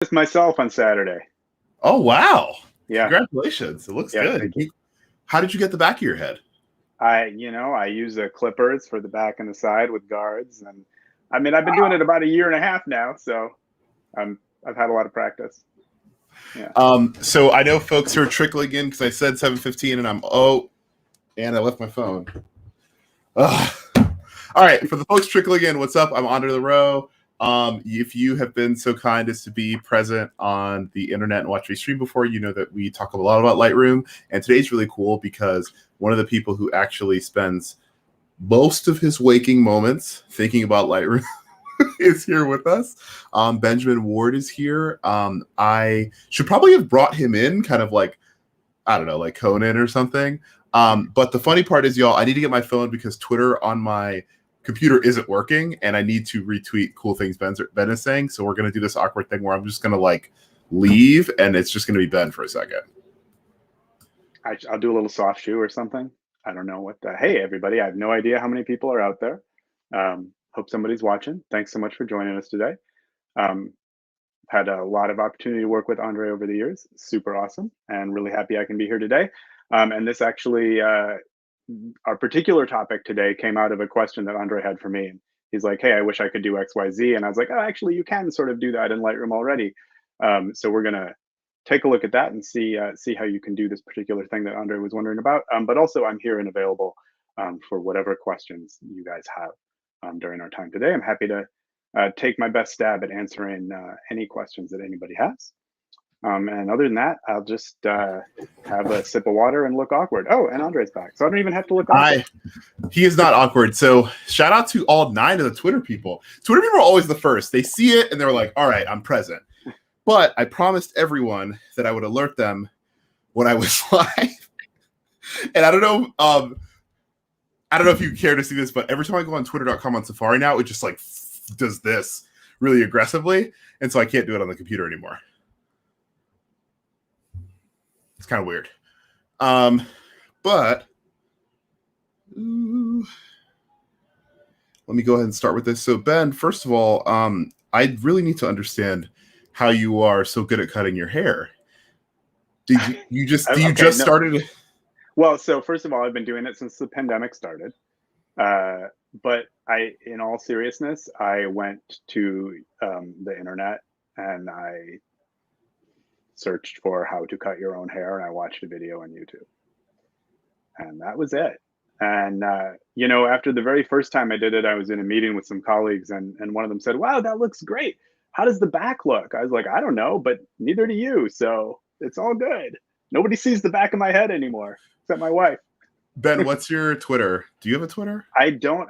Just myself on Saturday. Oh, wow. Yeah. Congratulations. It looks good. Thank you. How did you get the back of your head? I use the clippers for the back and the side with guards. And I mean, I've been doing it about a year and a half now. So I've had a lot of practice. Yeah. So I know folks who are trickling in because I said 7:15 and and I left my phone. Ugh. All right. For the folks trickling in, what's up? I'm Andre the Row. If you have been so kind as to be present on the internet and watch me stream before, you know that we talk a lot about Lightroom. And today's really cool because one of the people who actually spends most of his waking moments thinking about Lightroom is here with us. Ben Warde is here. I should probably have brought him in kind of like, I don't know, like Conan or something. But the funny part is, y'all, I need to get my phone because Twitter on my computer isn't working and I need to retweet cool things Ben is saying. So we're going to do this awkward thing where I'm just going to like leave and it's just going to be Ben for a second. I'll do a little soft shoe or something. I don't know what the, hey, everybody. I have no idea how many people are out there. Hope somebody's watching. Thanks so much for joining us today. Had a lot of opportunity to work with Andre over the years. Super awesome and really happy I can be here today. And this actually, our particular topic today came out of a question that Andre had for me. He's like, hey, I wish I could do X, Y, Z. And I was like, oh, actually, you can sort of do that in Lightroom already. So we're going to take a look at that and see how you can do this particular thing that Andre was wondering about. But also, I'm here and available for whatever questions you guys have during our time today. I'm happy to take my best stab at answering any questions that anybody has. And other than that, I'll just have a sip of water and look awkward. Oh, and Andre's back. So I don't even have to look awkward. He is not awkward. So shout out to all 9 of the Twitter people. Twitter people are always the first. They see it and they're like, all right, I'm present. But I promised everyone that I would alert them when I was live. And I don't know if you care to see this, but every time I go on twitter.com on Safari now, it just like does this really aggressively. And so I can't do it on the computer anymore. It's kind of weird. But let me go ahead and start with this. So Ben, first of all, I really need to understand how you are so good at cutting your hair. Did you just started? Well, so first of all, I've been doing it since the pandemic started. But in all seriousness, I went to the internet and I searched for how to cut your own hair and I watched a video on YouTube. And that was it. And, after the very first time I did it, I was in a meeting with some colleagues and one of them said, wow, that looks great. How does the back look? I was like, I don't know, but neither do you. So it's all good. Nobody sees the back of my head anymore, except my wife. Ben, what's your Twitter? Do you have a Twitter? I don't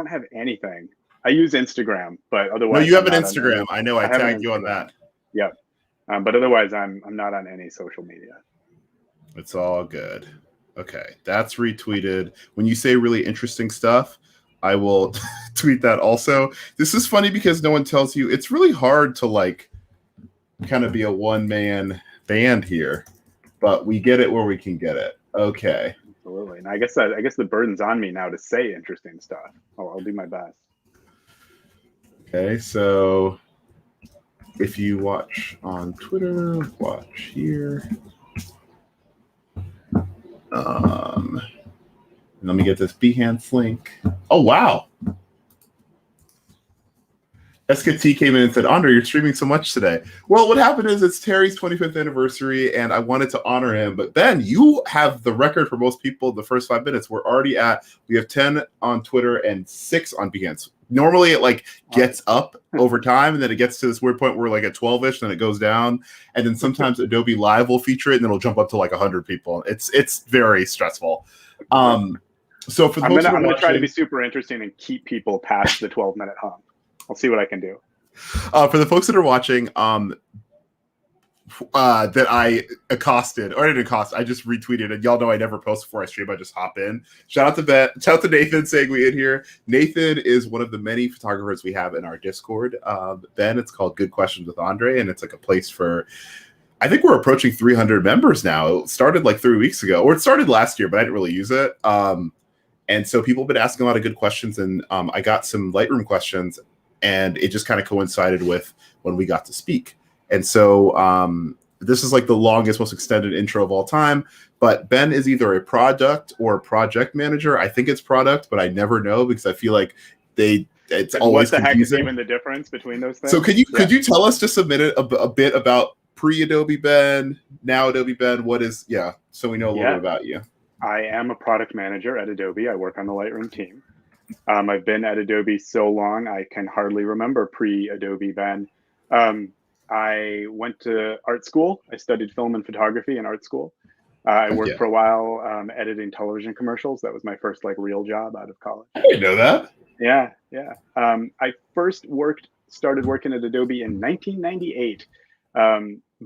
have anything. I use Instagram, but otherwise. No, you have an Instagram. I know. I tagged you on that. Yep. But otherwise, I'm not on any social media. It's all good. Okay, that's retweeted. When you say really interesting stuff, I will tweet that also. This is funny because no one tells you. It's really hard to like kind of be a one-man band here, but we get it where we can get it. Okay. Absolutely. And I guess the burden's on me now to say interesting stuff. I'll do my best. Okay, so if you watch on Twitter, watch here. Let me get this Behance link. Oh, wow. SKT came in and said, Andre, you're streaming so much today. Well, what happened is it's Terry's 25th anniversary, and I wanted to honor him. But Ben, you have the record for most people the first 5 minutes. We have 10 on Twitter and 6 on Behance. Normally it like gets up over time, and then it gets to this weird point where like at 12-ish, then it goes down. And then sometimes Adobe Live will feature it, and then it'll jump up to like 100 people. It's very stressful. So for the I'm gonna try to be super interesting and keep people past the 12-minute hump. I'll see what I can do. For the folks that are watching, that I accosted, or I didn't accost, I just retweeted it. Y'all know I never post before I stream. I just hop in. Shout out to Ben. Shout out to Nathan saying we in here. Nathan is one of the many photographers we have in our Discord. Ben, it's called Good Questions with Andre, and it's like a place for, I think we're approaching 300 members now. It started like 3 weeks ago, or it started last year, but I didn't really use it. And so people have been asking a lot of good questions, and I got some Lightroom questions, and it just kind of coincided with when we got to speak. And so this is like the longest, most extended intro of all time. But Ben is either a product or a project manager. I think it's product, but I never know because I feel like it's always what the confusing. heck is even the difference between those things? So could you tell us just a bit about pre-Adobe Ben, now Adobe Ben? What is so we know a little bit about you. I am a product manager at Adobe. I work on the Lightroom team. I've been at Adobe so long I can hardly remember pre-Adobe Ben. I went to art school. I studied film and photography in art school. I worked for a while editing television commercials. That was my first like real job out of college. I didn't know that. Yeah. I first started working at Adobe in 1998,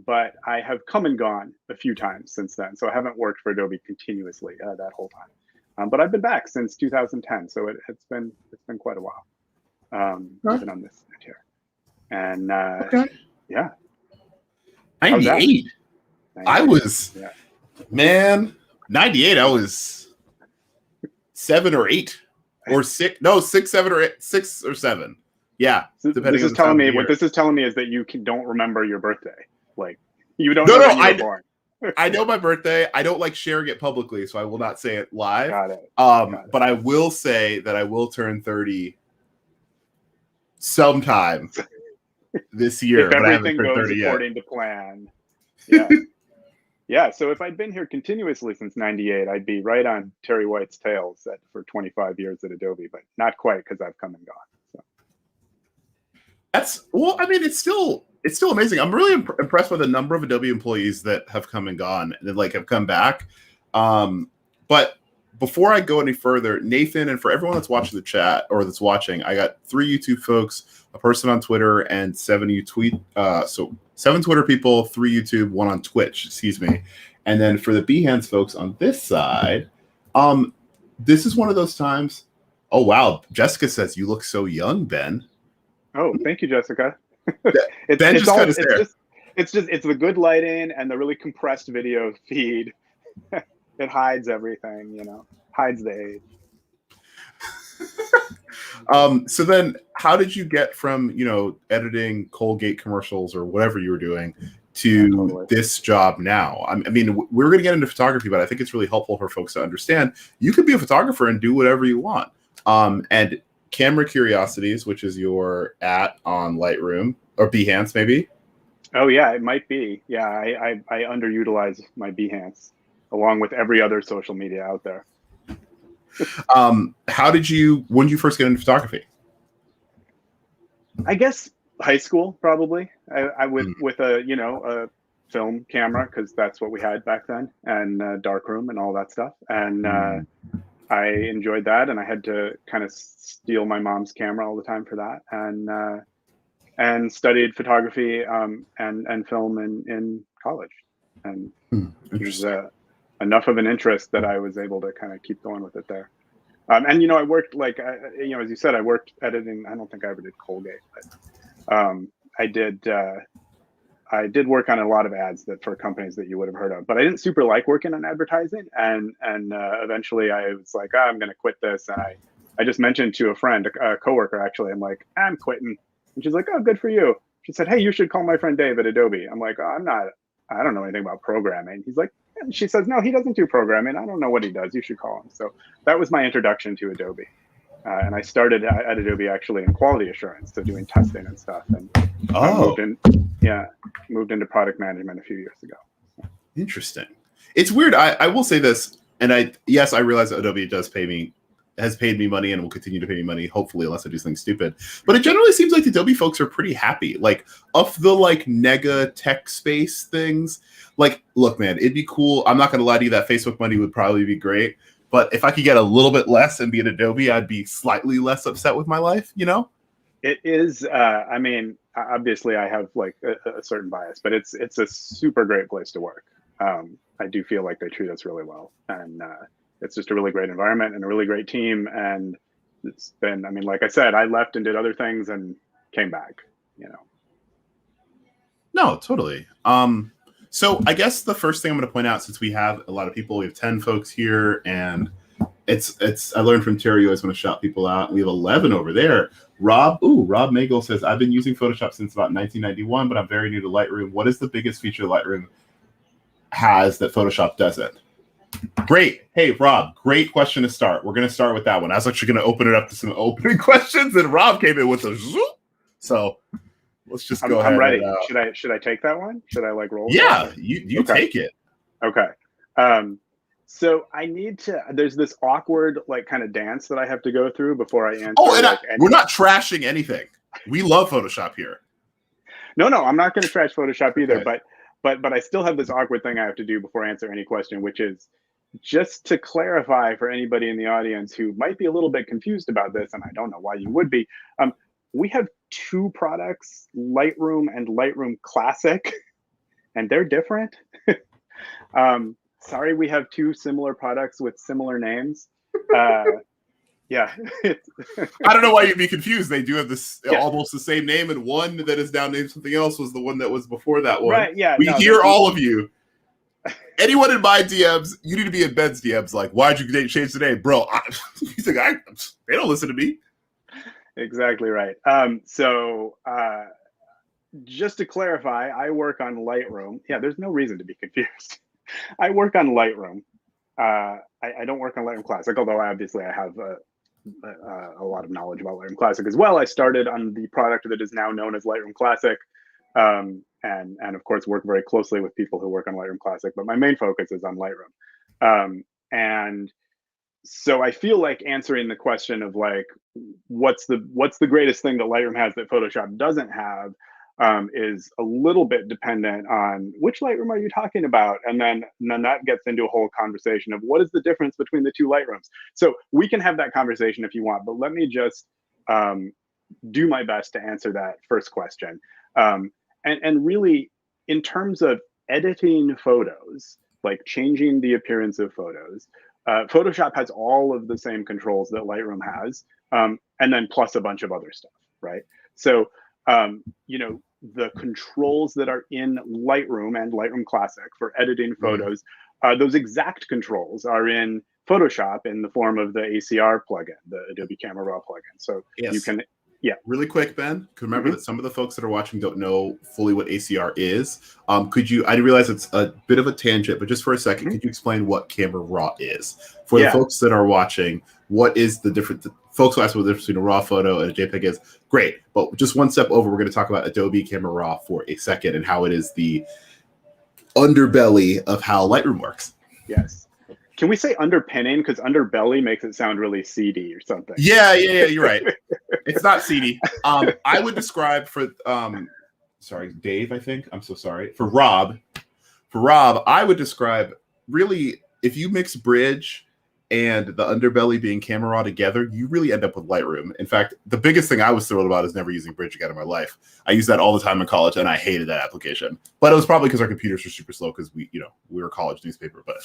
but I have come and gone a few times since then. So I haven't worked for Adobe continuously that whole time. But I've been back since 2010, so it's been quite a while. I've been on this here, and yeah. 98. I was, man, 98. I was 7 or 8 or 6. No, 6, 7 or 8, 6 or 7. Yeah. Depending. This is telling me what this is telling me is that you don't remember your birthday. Like you don't know when you were born. I know my birthday. I don't like sharing it publicly, so I will not say it live. Got it. But I will say that I will turn 30 sometime this year. If everything goes according to plan. Yeah. Yeah. So if I'd been here continuously since '98, I'd be right on Terry White's tails for 25 years at Adobe, but not quite because I've come and gone. So. It's still amazing. I'm really impressed by the number of Adobe employees that have come and gone and like have come back. But before I go any further, Nathan, and for everyone that's watching the chat or that's watching, I got 3 YouTube folks, a person on Twitter, and 7 so 7 Twitter people, 3 YouTube, 1 on Twitch, excuse me. And then for the Behance folks on this side, this is one of those times. Oh wow, Jessica says you look so young, Ben. Oh, thank you, Jessica. It's the good lighting and the really compressed video feed. It hides everything, hides the age. So then how did you get from, editing Colgate commercials or whatever you were doing to this job now? I mean, we're going to get into photography, but I think it's really helpful for folks to understand you could be a photographer and do whatever you want. And Camera Curiosities, which is your on Lightroom or Behance maybe. Oh yeah, it might be. Yeah, I underutilize my Behance along with every other social media out there. When did you first get into photography? I guess high school, probably. I with a film camera because that's what we had back then, and darkroom and all that stuff. And I enjoyed that, and I had to kind of steal my mom's camera all the time for that, and studied photography and film in college, and it was enough of an interest that I was able to kind of keep going with it there. And I worked as you said, I worked editing. I don't think I ever did Colgate, but I did work on a lot of ads for companies that you would have heard of. But I didn't super like working on advertising, and eventually I was like, I'm going to quit this. And I just mentioned to a friend, a coworker actually, I'm like, I'm quitting. And she's like, oh, good for you. She said, hey, you should call my friend Dave at Adobe. I'm like, oh, I don't know anything about programming. He's like, and she says, no, he doesn't do programming. I don't know what he does. You should call him. So that was my introduction to Adobe. And I started at Adobe actually in quality assurance, so doing testing and stuff. And moved into product management a few years ago. Interesting. It's weird. I will say this, and I realize that Adobe has paid me money and will continue to pay me money, hopefully, unless I do something stupid. But it generally seems like the Adobe folks are pretty happy. Like, of the nega tech space things, look, man, it'd be cool. I'm not going to lie to you, that Facebook money would probably be great. But if I could get a little bit less and be at Adobe, I'd be slightly less upset with my life, It is, obviously I have a certain bias, but it's a super great place to work. I do feel like they treat us really well. And it's just a really great environment and a really great team. And it's been, like I said, I left and did other things and came back, No, totally. So I guess the first thing I'm going to point out, since we have a lot of people, we have 10 folks here, and I learned from Terry, you always want to shout people out. We have 11 over there. Rob Magel says, I've been using Photoshop since about 1991, but I'm very new to Lightroom. What is the biggest feature Lightroom has that Photoshop doesn't? Great. Hey, Rob, great question to start. We're going to start with that one. I was actually going to open it up to some opening questions, and Rob came in with a zoop. So let's just go ahead. I'm ready. Should I take that one? Should I like roll? Yeah, you okay. Take it. Okay. So I need to. There's this awkward like kind of dance that I have to go through before I answer. Oh, and we're not trashing anything. We love Photoshop here. No, I'm not going to trash Photoshop either. Okay. But I still have this awkward thing I have to do before I answer any question, which is just to clarify for anybody in the audience who might be a little bit confused about this, and I don't know why you would be. We have two products, Lightroom and Lightroom Classic, and they're different. Sorry, we have two similar products with similar names. Yeah. I don't know why you'd be confused. They do have this almost the same name, and one that is now named something else was the one that was before that one. Right, yeah. We hear all of you. Anyone in my DMs, you need to be in Ben's DMs. Like, why'd you change the name? Bro, they don't listen to me. Exactly right. So just to clarify, I work on Lightroom. Yeah, there's no reason to be confused. I work on Lightroom. I don't work on Lightroom Classic, although obviously I have a lot of knowledge about Lightroom Classic as well. I started on the product that is now known as Lightroom Classic, and of course work very closely with people who work on Lightroom Classic, but my main focus is on Lightroom. And so I feel like answering the question of like, what's the greatest thing that Lightroom has that Photoshop doesn't have, is a little bit dependent on which Lightroom are you talking about? And then that gets into a whole conversation of what is the difference between the two Lightrooms? So we can have that conversation if you want, but let me just do my best to answer that first question. And really, in terms of editing photos, like changing the appearance of photos, Photoshop has all of the same controls that Lightroom has, and then plus a bunch of other stuff, right? So, the controls that are in Lightroom and Lightroom Classic for editing photos, those exact controls are in Photoshop in the form of the ACR plugin, the Adobe Camera Raw plugin. So you can, Really quick, Ben, because remember that some of the folks that are watching don't know fully what ACR is. I realize it's a bit of a tangent, but just for a second, could you explain what Camera Raw is? For the folks that are watching, what is the difference? Folks who ask what the difference between a RAW photo and a JPEG is. Great, but just one step over, we're going to talk about Adobe Camera Raw for a second and how it is the underbelly of how Lightroom works. Yes. Can we say underpinning? Because underbelly makes it sound really seedy or something. Yeah, you're right. It's not seedy. I would describe for sorry, Dave, I think. I'm so sorry. For Rob, I would describe really if you mix bridge and the underbelly being Camera Raw together, you really end up with Lightroom. In fact, the biggest thing I was thrilled about is never using bridge again in my life. I used that all the time in college, and I hated that application. But it was probably because our computers were super slow because we were a college newspaper. But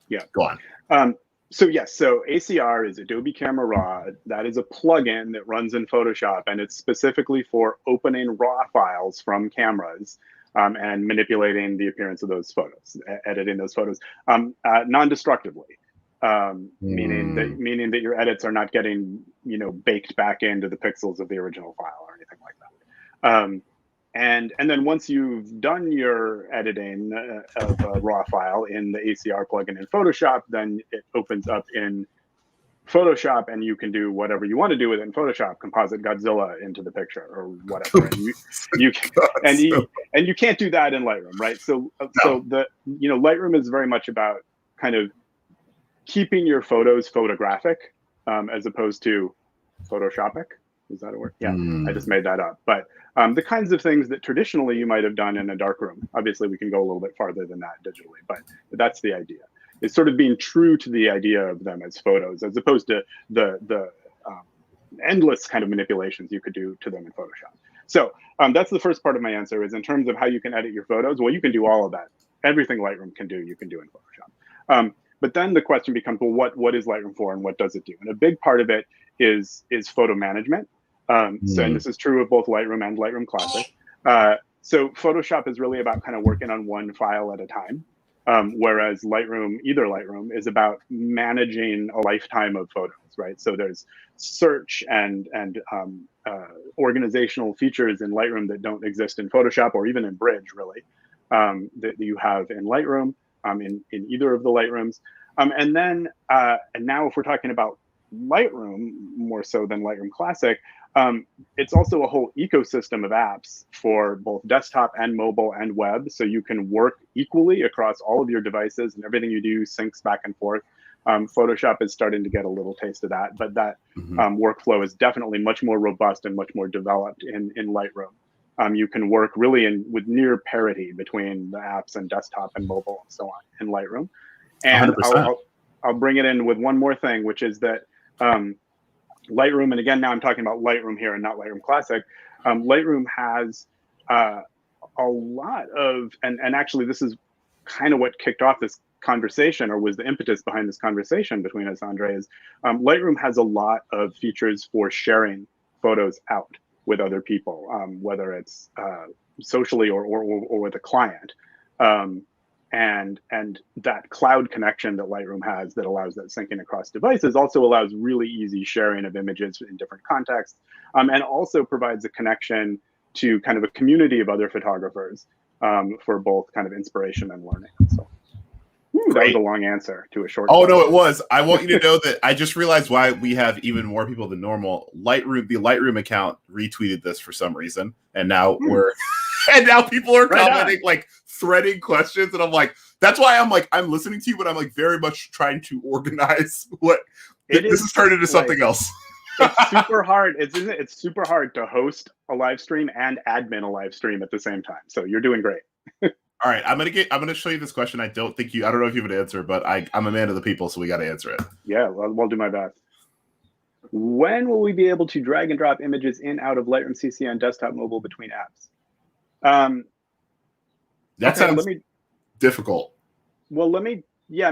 yeah, go on. So ACR is Adobe Camera Raw. That is a plugin that runs in Photoshop, and it's specifically for opening RAW files from cameras and manipulating the appearance of those photos, editing those photos non-destructively. Meaning that your edits are not getting baked back into the pixels of the original file or anything like that. And then once you've done your editing of a RAW file in the ACR plugin in Photoshop, then it opens up in Photoshop, and you can do whatever you want to do with it in Photoshop. Composite Godzilla into the picture or whatever. And you can't do that in Lightroom, right? So the Lightroom is very much about kind of keeping your photos photographic as opposed to photoshopic. Is that a word? Yeah, I just made that up. But the kinds of things that traditionally you might have done in a darkroom. Obviously, we can go a little bit farther than that digitally, but that's the idea. It's sort of being true to the idea of them as photos, as opposed to the endless kind of manipulations you could do to them in Photoshop. So that's the first part of my answer is in terms of how you can edit your photos. Well, you can do all of that. Everything Lightroom can do, you can do in Photoshop. But then the question becomes, well, what is Lightroom for and what does it do? And a big part of it is photo management. And this is true of both Lightroom and Lightroom Classic. So Photoshop is really about kind of working on one file at a time. Whereas Lightroom, either Lightroom, is about managing a lifetime of photos, right? So there's search and organizational features in Lightroom that don't exist in Photoshop or even in Bridge, really, that you have in Lightroom, in either of the Lightrooms. And now if we're talking about Lightroom more so than Lightroom Classic, it's also a whole ecosystem of apps for both desktop and mobile and web. So you can work equally across all of your devices, and everything you do syncs back and forth. Photoshop is starting to get a little taste of that, but that workflow is definitely much more robust and much more developed in Lightroom. You can work really with near parity between the apps and desktop and mobile and so on in Lightroom. And 100%. I'll bring it in with one more thing, which is that Lightroom, and again, now I'm talking about Lightroom here and not Lightroom Classic. Lightroom has a lot of, and actually this is kind of what kicked off this conversation, or was the impetus behind this conversation between us, Andre, is Lightroom has a lot of features for sharing photos out with other people, whether it's socially or with a client. And that cloud connection that Lightroom has that allows that syncing across devices also allows really easy sharing of images in different contexts, and also provides a connection to kind of a community of other photographers for both kind of inspiration and learning. So that was a long answer to a short question. No, it was. I want you to know that I just realized why we have even more people than normal. The Lightroom account retweeted this for some reason, and now and now people are commenting, like threading questions, and I'm like, that's why I'm listening to you, but I'm like very much trying to organize what this has turned into something else. It's super hard. It's super hard to host a live stream and admin a live stream at the same time. So you're doing great. All right, I'm gonna show you this question. I don't know if you would answer, but I'm a man of the people, so we got to answer it. Yeah, we'll do my best. When will we be able to drag and drop images in out of Lightroom CC on desktop, mobile, between apps? That sounds difficult. Well, I'm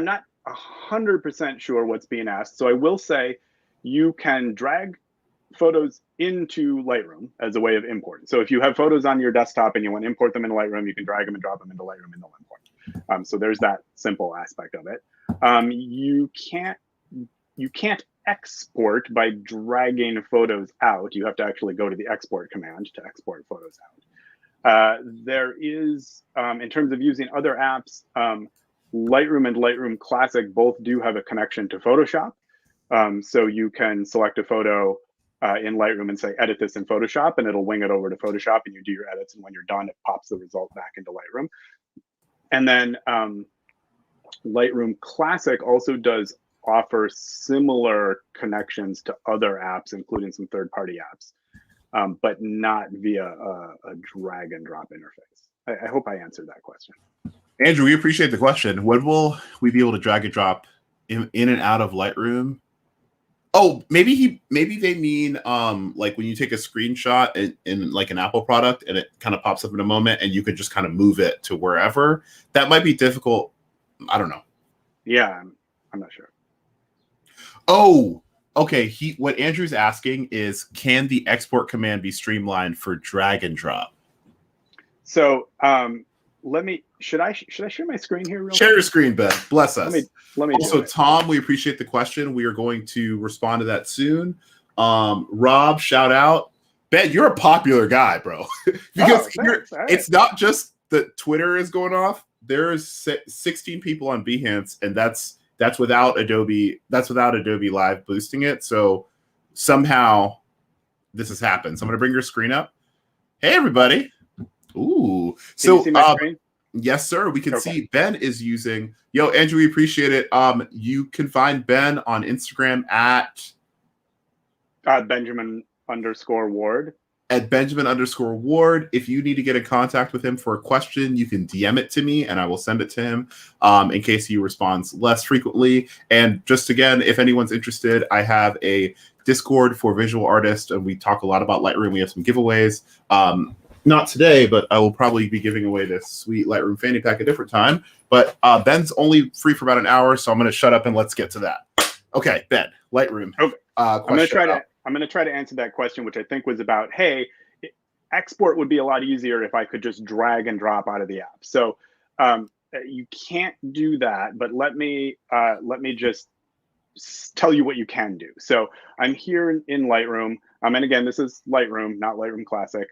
not 100% sure what's being asked. So I will say you can drag photos into Lightroom as a way of import. So if you have photos on your desktop and you want to import them into Lightroom, you can drag them and drop them into Lightroom and they'll import. So there's that simple aspect of it. You can't export by dragging photos out. You have to actually go to the export command to export photos out. There is, in terms of using other apps, Lightroom and Lightroom Classic both do have a connection to Photoshop. So you can select a photo in Lightroom and say, edit this in Photoshop, and it'll wing it over to Photoshop, and you do your edits. And when you're done, it pops the result back into Lightroom. And then Lightroom Classic also does offer similar connections to other apps, including some third-party apps, but not via a drag and drop interface. I hope I answered that question. Andrew, we appreciate the question. When will we be able to drag and drop in and out of Lightroom? Oh, maybe they mean like when you take a screenshot in like an Apple product and it kind of pops up in a moment and you could just kind of move it to wherever. That might be difficult. I don't know. Yeah, I'm not sure. Oh, okay. What Andrew's asking is, can the export command be streamlined for drag and drop? So should I share my screen here? Share your screen, Ben. Bless us. Let me also, Tom, we appreciate the question. We are going to respond to that soon. Rob, shout out. Ben, you're a popular guy, bro. Because it's not just that Twitter is going off. There's 16 people on Behance, and that's without Adobe. That's without Adobe Live boosting it. So somehow this has happened. So I'm going to bring your screen up. Hey, everybody. Ooh. Can you see my screen? Yes, sir. We can see Ben is using. Yo, Andrew, we appreciate it. You can find Ben on Instagram at Benjamin_Warde. At Benjamin_Warde. If you need to get in contact with him for a question, you can DM it to me and I will send it to him in case he responds less frequently. And just again, if anyone's interested, I have a Discord for visual artists and we talk a lot about Lightroom. We have some giveaways. Not today, but I will probably be giving away this sweet Lightroom fanny pack a different time. But Ben's only free for about an hour, so I'm going to shut up and let's get to that. Okay, Ben, Lightroom. Okay. I'm going to try to answer that question, which I think was about, hey, export would be a lot easier if I could just drag and drop out of the app. So you can't do that, but let me just tell you what you can do. So I'm here in Lightroom. And again, this is Lightroom, not Lightroom Classic.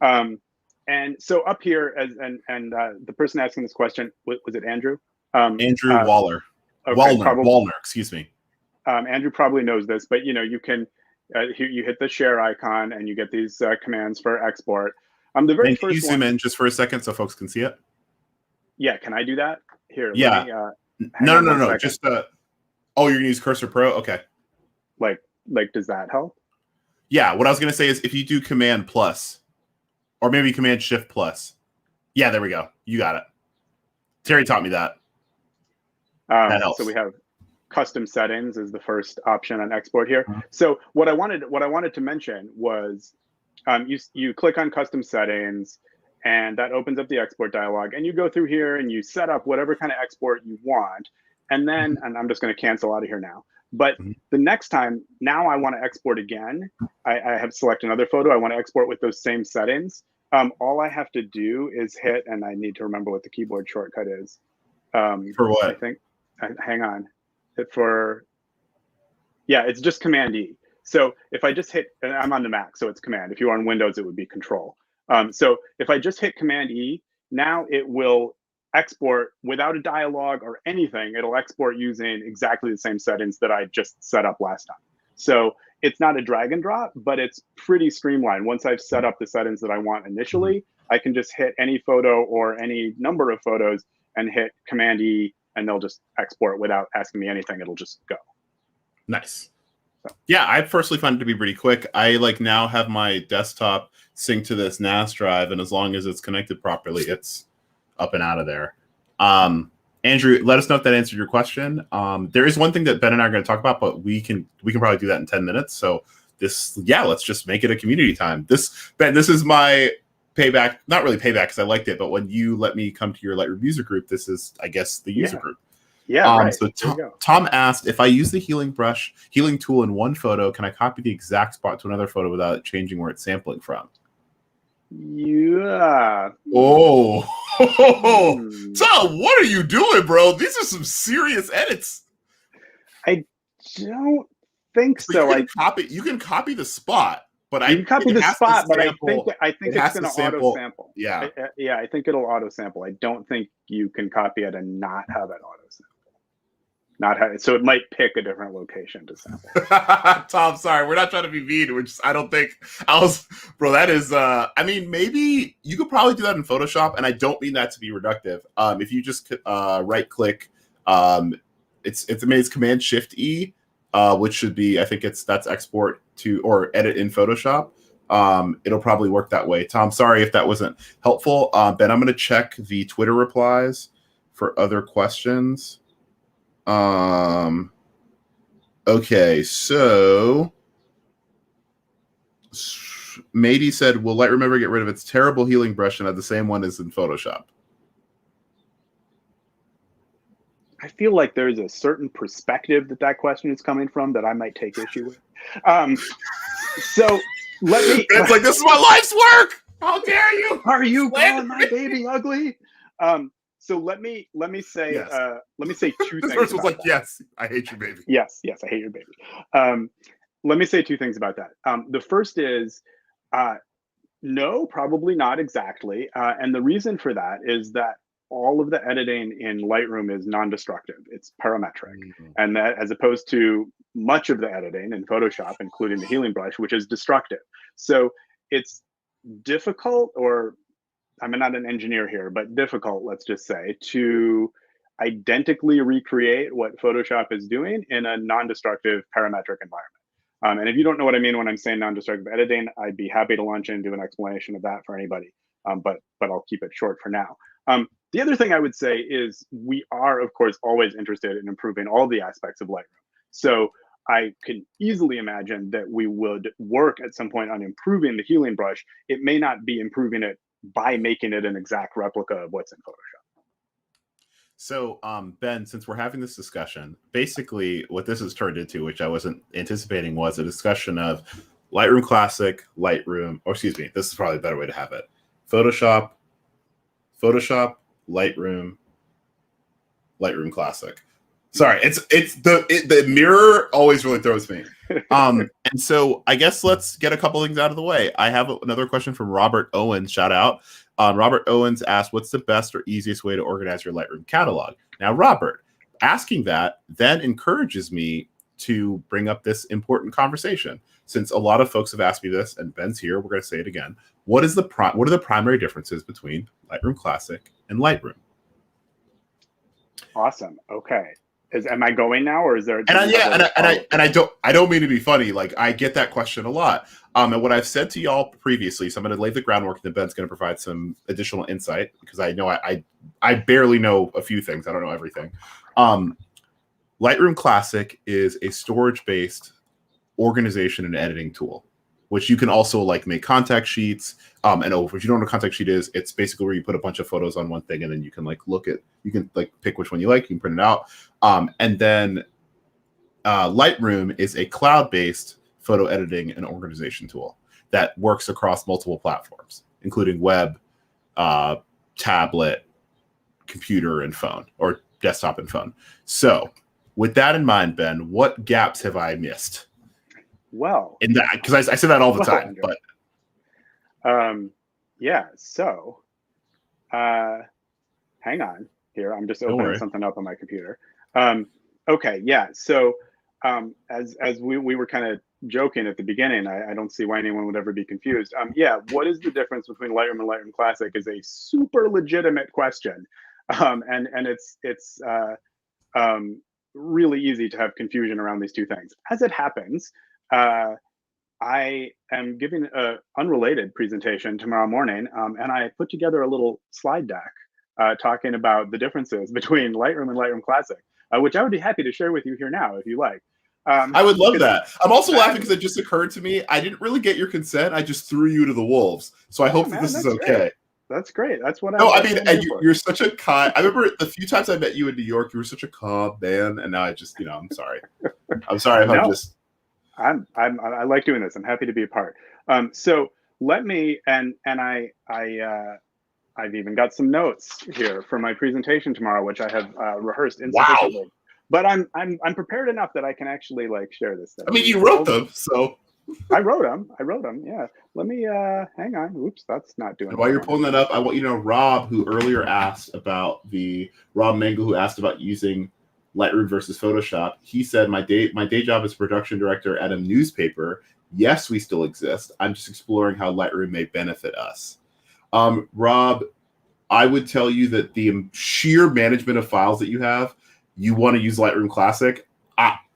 um, and so up here, the person asking this question, was it Andrew? Andrew Waller. Okay, Wallner, excuse me. Andrew probably knows this, but you can you hit the share icon and you get these commands for export. The very Can first you zoom one, in just for a second so folks can see it? Yeah, can I do that? Here, Yeah. let me, No. Just oh, you're gonna use Cursor Pro? Okay. Like, does that help? Yeah, what I was gonna say is if you do Command plus, or maybe Command Shift plus. Yeah, there we go. You got it. Terry taught me that. That helps. So we have custom settings is the first option on export here. So what I wanted to mention was you click on custom settings, and that opens up the export dialog, and you go through here and you set up whatever kind of export you want. And then, and I'm just going to cancel out of here now. But the next time, now I want to export again. I have select another photo. I want to export with those same settings. All I have to do is hit, and I need to remember what the keyboard shortcut is. For what? I think, hang on. It's just Command E. So if I just hit, and I'm on the Mac, so it's Command. If you are on Windows, it would be Control. So if I just hit Command E, now it will export without a dialog or anything. It'll export using exactly the same settings that I just set up last time. So it's not a drag and drop, but it's pretty streamlined. Once I've set up the settings that I want initially, I can just hit any photo or any number of photos and hit Command E, and they'll just export without asking me anything. It'll just go. Nice. Yeah, I personally find it to be pretty quick. I now have my desktop sync to this NAS drive, and as long as it's connected properly, it's up and out of there. Andrew, let us know if that answered your question. There is one thing that Ben and I are going to talk about, but we can probably do that in 10 minutes. So let's just make it a community time. Ben, this is my payback. Not really payback because I liked it, but when you let me come to your Lightroom user group, this is, I guess, the user group. Yeah, right. So Tom asked, if I use the healing tool in one photo, can I copy the exact spot to another photo without changing where it's sampling from? Yeah. Oh, Tom, what are you doing, bro? These are some serious edits. I don't think so. You can copy the spot, but I think it's going to auto sample. Yeah, I think it'll auto sample. I don't think you can copy it and not have it auto sample. So it might pick a different location to sample. Tom, sorry, we're not trying to be mean. Bro, that is, maybe you could probably do that in Photoshop, and I don't mean that to be reductive. If you just right click, it's Command Shift E, which should be, I think that's export to or edit in Photoshop. It'll probably work that way. Tom, sorry if that wasn't helpful. Ben, I'm going to check the Twitter replies for other questions. Okay, so Mady said, will Lightroom ever get rid of its terrible healing brush and have the same one as in Photoshop? I feel like there's a certain perspective that question is coming from that I might take issue with. So let me. It's like, this is my life's work. How dare you? Are you calling my baby ugly? So let me say yes. Let me say two things. First was like, that. Yes, I hate your baby. Yes, I hate your baby. Let me say two things about that. The first is, no, probably not exactly. And the reason for that is that all of the editing in Lightroom is non-destructive. It's parametric. And that, as opposed to much of the editing in Photoshop, including the healing brush, which is destructive. So it's difficult, or I'm not an engineer here, but difficult, let's just say, to identically recreate what Photoshop is doing in a non-destructive parametric environment. And if you don't know what I mean when I'm saying non-destructive editing, I'd be happy to launch in and do an explanation of that for anybody. But I'll keep it short for now. The other thing I would say is we are, of course, always interested in improving all the aspects of Lightroom. So I can easily imagine that we would work at some point on improving the healing brush. It may not be improving it by making it an exact replica of what's in Photoshop. So, Ben, since we're having this discussion, basically what this has turned into, which I wasn't anticipating, was a discussion of Lightroom Classic, Lightroom, or excuse me, this is probably a better way to have it. Photoshop, Lightroom, Lightroom Classic. Sorry, it's the mirror always really throws me. And so I guess let's get a couple things out of the way. I have another question from Robert Owens. Shout out. Robert Owens asked, "What's the best or easiest way to organize your Lightroom catalog?" Now, Robert, asking that then encourages me to bring up this important conversation. Since a lot of folks have asked me this, and Ben's here, we're going to say it again. What are the primary differences between Lightroom Classic and Lightroom? Awesome. Okay. Am I going now, or is there? I don't mean to be funny. Like, I get that question a lot. And what I've said to y'all previously, so I'm going to lay the groundwork, and then Ben's going to provide some additional insight, because I know I barely know a few things. I don't know everything. Lightroom Classic is a storage-based organization and editing tool, which you can also like make contact sheets. And if you don't know what a contact sheet is, it's basically where you put a bunch of photos on one thing, and then you can like you can like pick which one you like, you can print it out. And then Lightroom is a cloud-based photo editing and organization tool that works across multiple platforms, including web, tablet, computer, and phone, or desktop and phone. So with that in mind, Ben, what gaps have I missed? Well, in that, because I say that all the time, but yeah. So, hang on here. I'm just opening something up on my computer. Okay, yeah. So, as we were kind of joking at the beginning, I don't see why anyone would ever be confused. Yeah, what is the difference between Lightroom and Lightroom Classic is a super legitimate question, and it's really easy to have confusion around these two things. As it happens, I am giving an unrelated presentation tomorrow morning, and I put together a little slide deck talking about the differences between Lightroom and Lightroom Classic, which I would be happy to share with you here now if you like. I would love that. I'm also laughing because it just occurred to me, I didn't really get your consent. I just threw you to the wolves. So I hope that this is okay. Great. That's great. That's what I mean, you're such a kind. I remember the few times I met you in New York, you were such a calm man, and now I just, I'm sorry. I'm sorry if I'm just. I like doing this. I'm happy to be a part. So let me and I've even got some notes here for my presentation tomorrow, which I have rehearsed insufficiently. Wow. But I'm prepared enough that I can actually like share this stuff. I mean, you wrote them, so. I wrote them. Yeah. Let me hang on. Oops, that's not doing. And while you're pulling that up, I want you to know Rob, who earlier asked about Rob Mangle, who asked about using Lightroom versus Photoshop. He said, my day job is production director at a newspaper. Yes, we still exist. I'm just exploring how Lightroom may benefit us. Rob, I would tell you that the sheer management of files that you have, you want to use Lightroom Classic.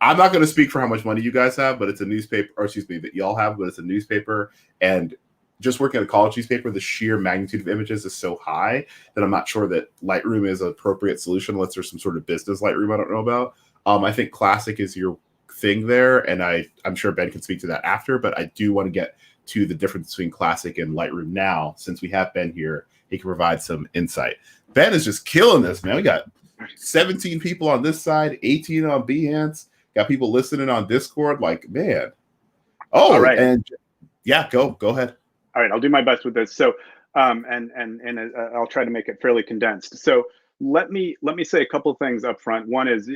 I'm not going to speak for how much money you guys have, but it's a newspaper, or excuse me, that y'all have, but it's a newspaper. And just working at a college newspaper, the sheer magnitude of images is so high that I'm not sure that Lightroom is an appropriate solution unless there's some sort of business Lightroom I don't know about. I think Classic is your thing there, and I'm sure Ben can speak to that after, but I do want to get to the difference between Classic and Lightroom now. Since we have Ben here, he can provide some insight. Ben is just killing this, man. We got 17 people on this side, 18 on Behance, got people listening on Discord. Like, man. Oh, all right. And yeah, go ahead. All right, I'll do my best with this. So, and I'll try to make it fairly condensed. So let me say a couple of things up front. One is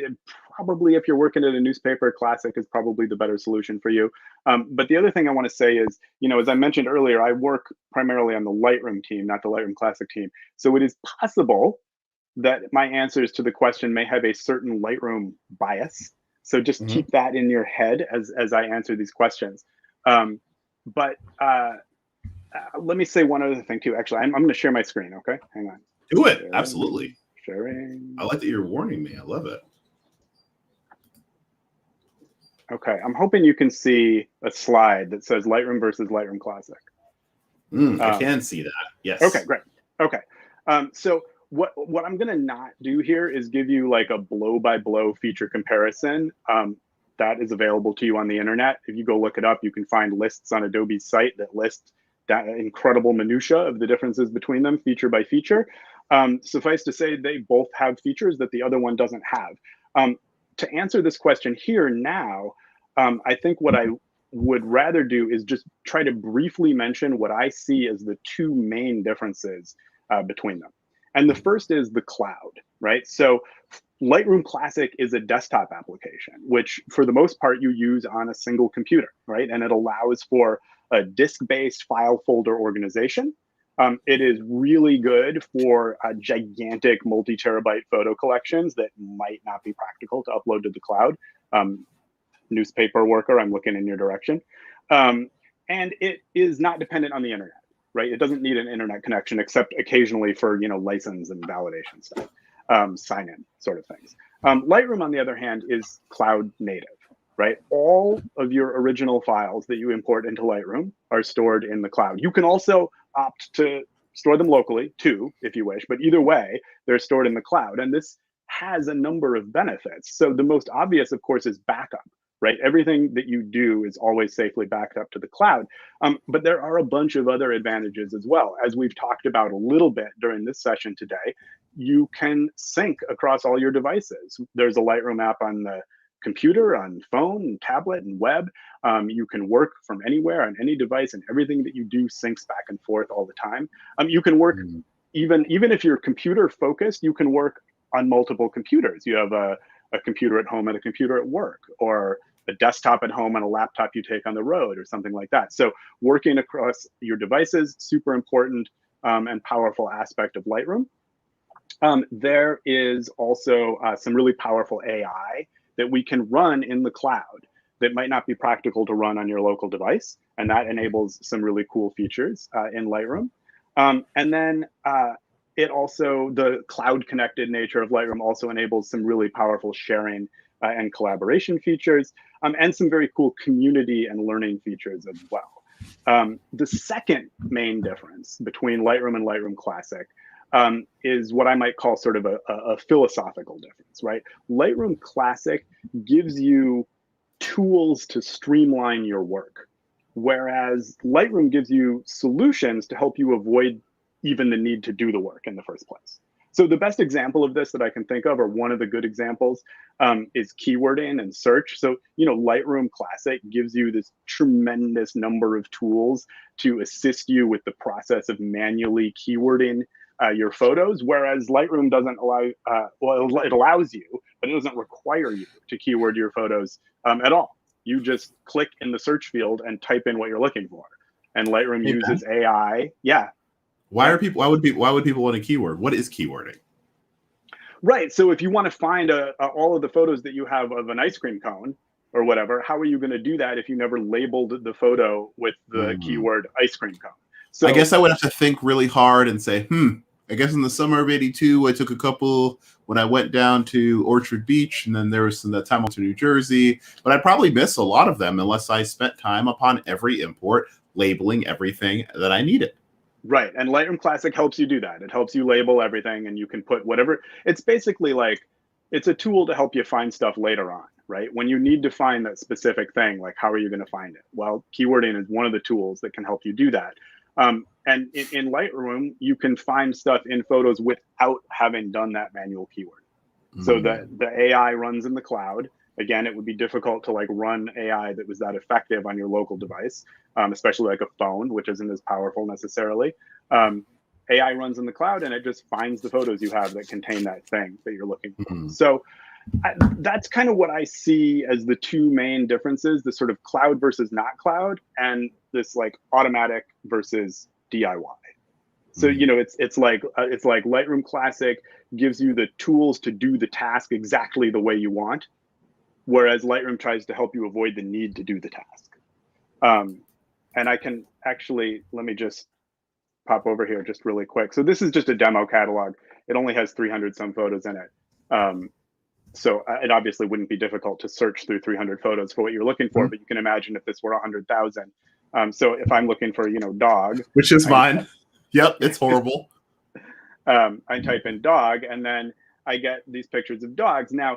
probably if you're working at a newspaper, Classic is probably the better solution for you. But the other thing I want to say is, as I mentioned earlier, I work primarily on the Lightroom team, not the Lightroom Classic team. So it is possible that my answers to the question may have a certain Lightroom bias. So just keep that in your head as I answer these questions. But let me say one other thing too. Actually, I'm going to share my screen. Okay, hang on. Do it. Absolutely. Sharing. I like that you're warning me. I love it. Okay, I'm hoping you can see a slide that says Lightroom versus Lightroom Classic. I can see that. Yes. Okay, great. Okay, so what I'm going to not do here is give you like a blow-by-blow feature comparison. That is available to you on the internet. If you go look it up, you can find lists on Adobe's site that list that incredible minutia of the differences between them feature by feature. Suffice to say, they both have features that the other one doesn't have. To answer this question here now, I think what I would rather do is just try to briefly mention what I see as the two main differences between them. And the first is the cloud, right? So Lightroom Classic is a desktop application, which for the most part you use on a single computer, right? And it allows for a disk-based file folder organization. It is really good for gigantic multi-terabyte photo collections that might not be practical to upload to the cloud. Newspaper worker, I'm looking in your direction. And it is not dependent on the internet, right? It doesn't need an internet connection except occasionally for, license and validation stuff, sign in sort of things. Lightroom, on the other hand, is cloud native, right? All of your original files that you import into Lightroom are stored in the cloud. You can also opt to store them locally too, if you wish, but either way, they're stored in the cloud. And this has a number of benefits. So the most obvious, of course, is backup, right? Everything that you do is always safely backed up to the cloud. But there are a bunch of other advantages as well. As we've talked about a little bit during this session today, you can sync across all your devices. There's a Lightroom app on the computer, on phone, tablet, and web. You can work from anywhere on any device, and everything that you do syncs back and forth all the time. You can work, even if you're computer focused, you can work on multiple computers. You have a computer at home and a computer at work, or a desktop at home and a laptop you take on the road, or something like that. So working across your devices, super important and powerful aspect of Lightroom. There is also some really powerful AI that we can run in the cloud that might not be practical to run on your local device. And that enables some really cool features in Lightroom. And then it also, the cloud connected nature of Lightroom also enables some really powerful sharing and collaboration features, and some very cool community and learning features as well. The second main difference between Lightroom and Lightroom Classic is what I might call sort of a philosophical difference, right? Lightroom Classic gives you tools to streamline your work, whereas Lightroom gives you solutions to help you avoid even the need to do the work in the first place. So the best example of this that I can think of, or one of the good examples, is keywording and search. So, Lightroom Classic gives you this tremendous number of tools to assist you with the process of manually keywording your photos, whereas Lightroom doesn't allow, well, it allows you, but it doesn't require you to keyword your photos at all. You just click in the search field and type in what you're looking for. And Lightroom uses AI. Yeah. Why would people want a keyword? What is keywording? Right. So if you want to find all of the photos that you have of an ice cream cone or whatever, how are you going to do that if you never labeled the photo with the keyword ice cream cone? So I guess I would have to think really hard and say, I guess in the summer of '82, I took a couple when I went down to Orchard Beach, and then there was some that time to New Jersey. But I'd probably miss a lot of them unless I spent time upon every import labeling everything that I needed. Right. And Lightroom Classic helps you do that. It helps you label everything, and you can put whatever. It's basically like, it's a tool to help you find stuff later on, right? When you need to find that specific thing, like how are you going to find it? Well, keywording is one of the tools that can help you do that. And in Lightroom, you can find stuff in photos without having done that manual keyword. So the AI runs in the cloud. Again, it would be difficult to run AI that was that effective on your local device, especially like a phone, which isn't as powerful necessarily. AI runs in the cloud, and it just finds the photos you have that contain that thing that you're looking for. So that's kind of what I see as the two main differences: the sort of cloud versus not cloud, and this automatic versus DIY. So it's like Lightroom Classic gives you the tools to do the task exactly the way you want, whereas Lightroom tries to help you avoid the need to do the task. And I can actually, let me just pop over here just really quick. So this is just a demo catalog. It only has 300 some photos in it. So it obviously wouldn't be difficult to search through 300 photos for what you're looking for, but you can imagine if this were 100,000. So if I'm looking for, dog. Which is mine. Yep, it's horrible. I type in dog, and then I get these pictures of dogs. Now,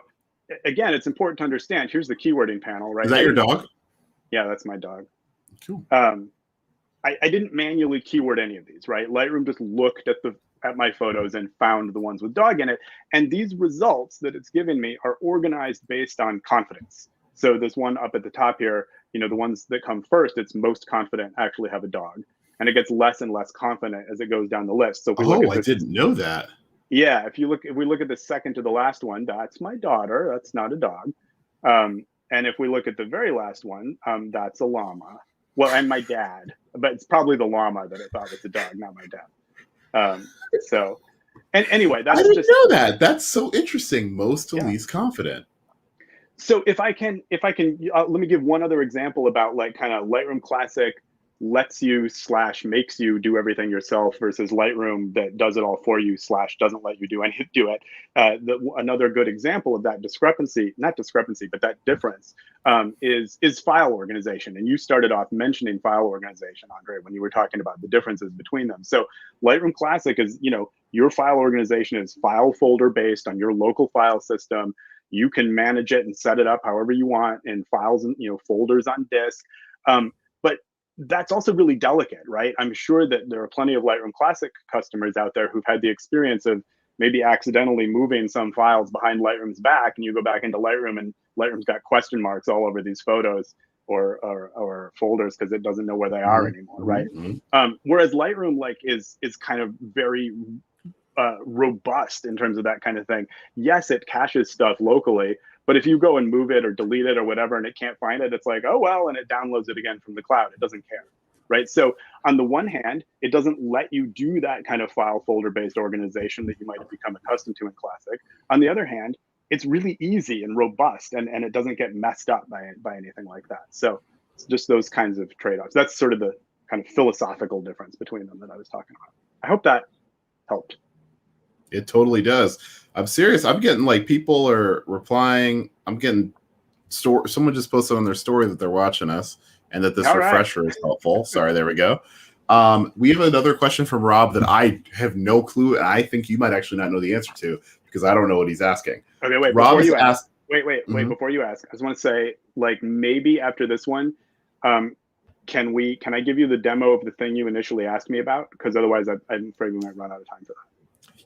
again, it's important to understand, here's the keywording panel, right? Is that your dog? Yeah, that's my dog. Cool. I didn't manually keyword any of these, right? Lightroom just looked at my photos and found the ones with dog in it. And these results that it's given me are organized based on confidence. So this one up at the top here, the ones that come first, it's most confident actually have a dog. And it gets less and less confident as it goes down the list. So if we look at this, I didn't know that. Yeah, if we look at the second to the last one, that's my daughter. That's not a dog. And if we look at the very last one, that's a llama. Well, and my dad, but it's probably the llama that it thought was a dog, not my dad. So, and anyway, I that's didn't just know that. That's so interesting. Most to yeah. least confident. So if I can, let me give one other example about like kind of Lightroom Classic lets you / makes you do everything yourself versus Lightroom that does it all for you / doesn't let you do it. Another good example of that not discrepancy, but that difference is file organization. And you started off mentioning file organization, Andre, when you were talking about the differences between them. So Lightroom Classic is, your file organization is file folder based on your local file system. You can manage it and set it up however you want in files and folders on disk. But that's also really delicate, right? I'm sure that there are plenty of Lightroom Classic customers out there who've had the experience of maybe accidentally moving some files behind Lightroom's back, and you go back into Lightroom and Lightroom's got question marks all over these photos or folders because it doesn't know where they are anymore, right? Whereas Lightroom is kind of very robust in terms of that kind of thing. Yes, it caches stuff locally, but if you go and move it or delete it or whatever and it can't find it, it's like, oh, well, and it downloads it again from the cloud. It doesn't care, right? So on the one hand, it doesn't let you do that kind of file folder-based organization that you might have become accustomed to in Classic. On the other hand, it's really easy and robust, and it doesn't get messed up by anything like that. So it's just those kinds of trade-offs. That's sort of the kind of philosophical difference between them that I was talking about. I hope that helped. It totally does. I'm serious. I'm getting like people are replying. I'm getting someone just posted on their story that they're watching us and that this refresher is helpful. Sorry, there we go. We have another question from Rob that I have no clue, and I think you might actually not know the answer to because I don't know what he's asking. Okay, wait. Rob before you asked. Before you ask, I just want to say, like, maybe after this one, can I give you the demo of the thing you initially asked me about? Because otherwise, I'm afraid we might run out of time for that.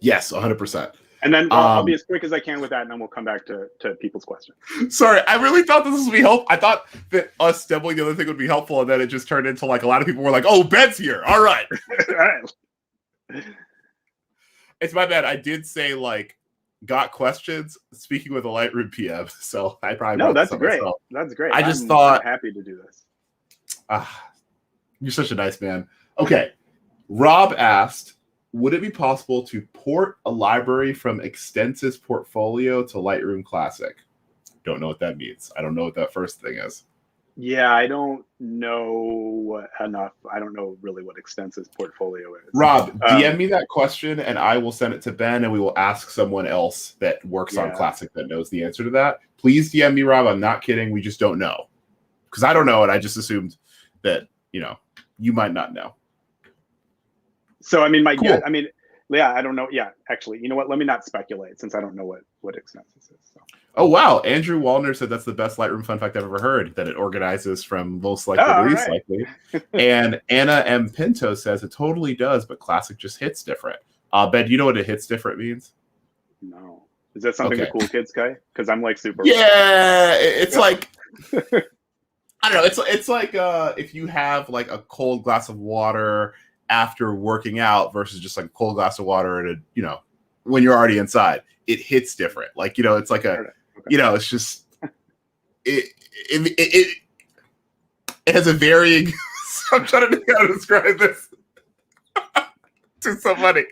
Yes, 100%. And then I'll be as quick as I can with that, and then we'll come back to people's questions. Sorry, I really thought this would be helpful. I thought that us demoing the other thing would be helpful, and then it just turned into like a lot of people were like, "Oh, Ben's here. All right." All right. It's my bad. I did say like got questions. Speaking with a Lightroom PM, so I probably that's great. Myself. That's great. I just thought I'm happy to do this. You're such a nice man. Okay, Rob asked, would it be possible to port a library from Extense's portfolio to Lightroom Classic? Don't know what that means. I don't know what that first thing is. Yeah, I don't know enough. I don't know really what Extense's portfolio is. Rob, DM me that question and I will send it to Ben and we will ask someone else that works on Classic that knows the answer to that. Please DM me, Rob. I'm not kidding. We just don't know. Because I don't know and I just assumed that, you might not know. So, I mean, guess, I don't know. Yeah, actually, you know what? Let me not speculate since I don't know what Extenses is. So. Oh, wow. Andrew Wallner said that's the best Lightroom fun fact I've ever heard, that it organizes from most likely to least likely. And Anna M. Pinto says it totally does, but Classic just hits different. Ben, do you know what a hits different means? No. Is that something the cool kids say? Because I'm like super. Yeah, it's like... I don't know. It's like if you have like a cold glass of water after working out versus just like a cold glass of water and when you're already inside, it hits different. Like it's like it's just it has a varying. I'm trying to think how to describe this to somebody.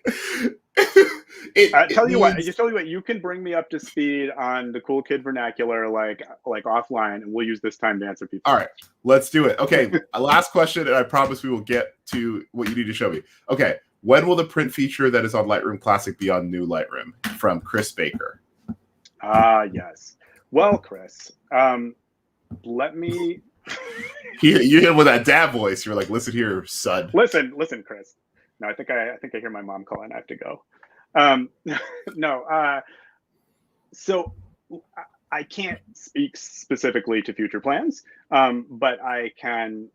Tell you what, you can bring me up to speed on the cool kid vernacular, like offline, and we'll use this time to answer people. All right, let's do it. Okay, last question, and I promise we will get to what you need to show me. Okay, when will the print feature that is on Lightroom Classic be on New Lightroom? From Chris Baker. Yes. Well, Chris, let me. You hit him with that dad voice. You're like, listen here, son. Listen, Chris. No, I think I hear my mom calling. I have to go. So I can't speak specifically to future plans, but I can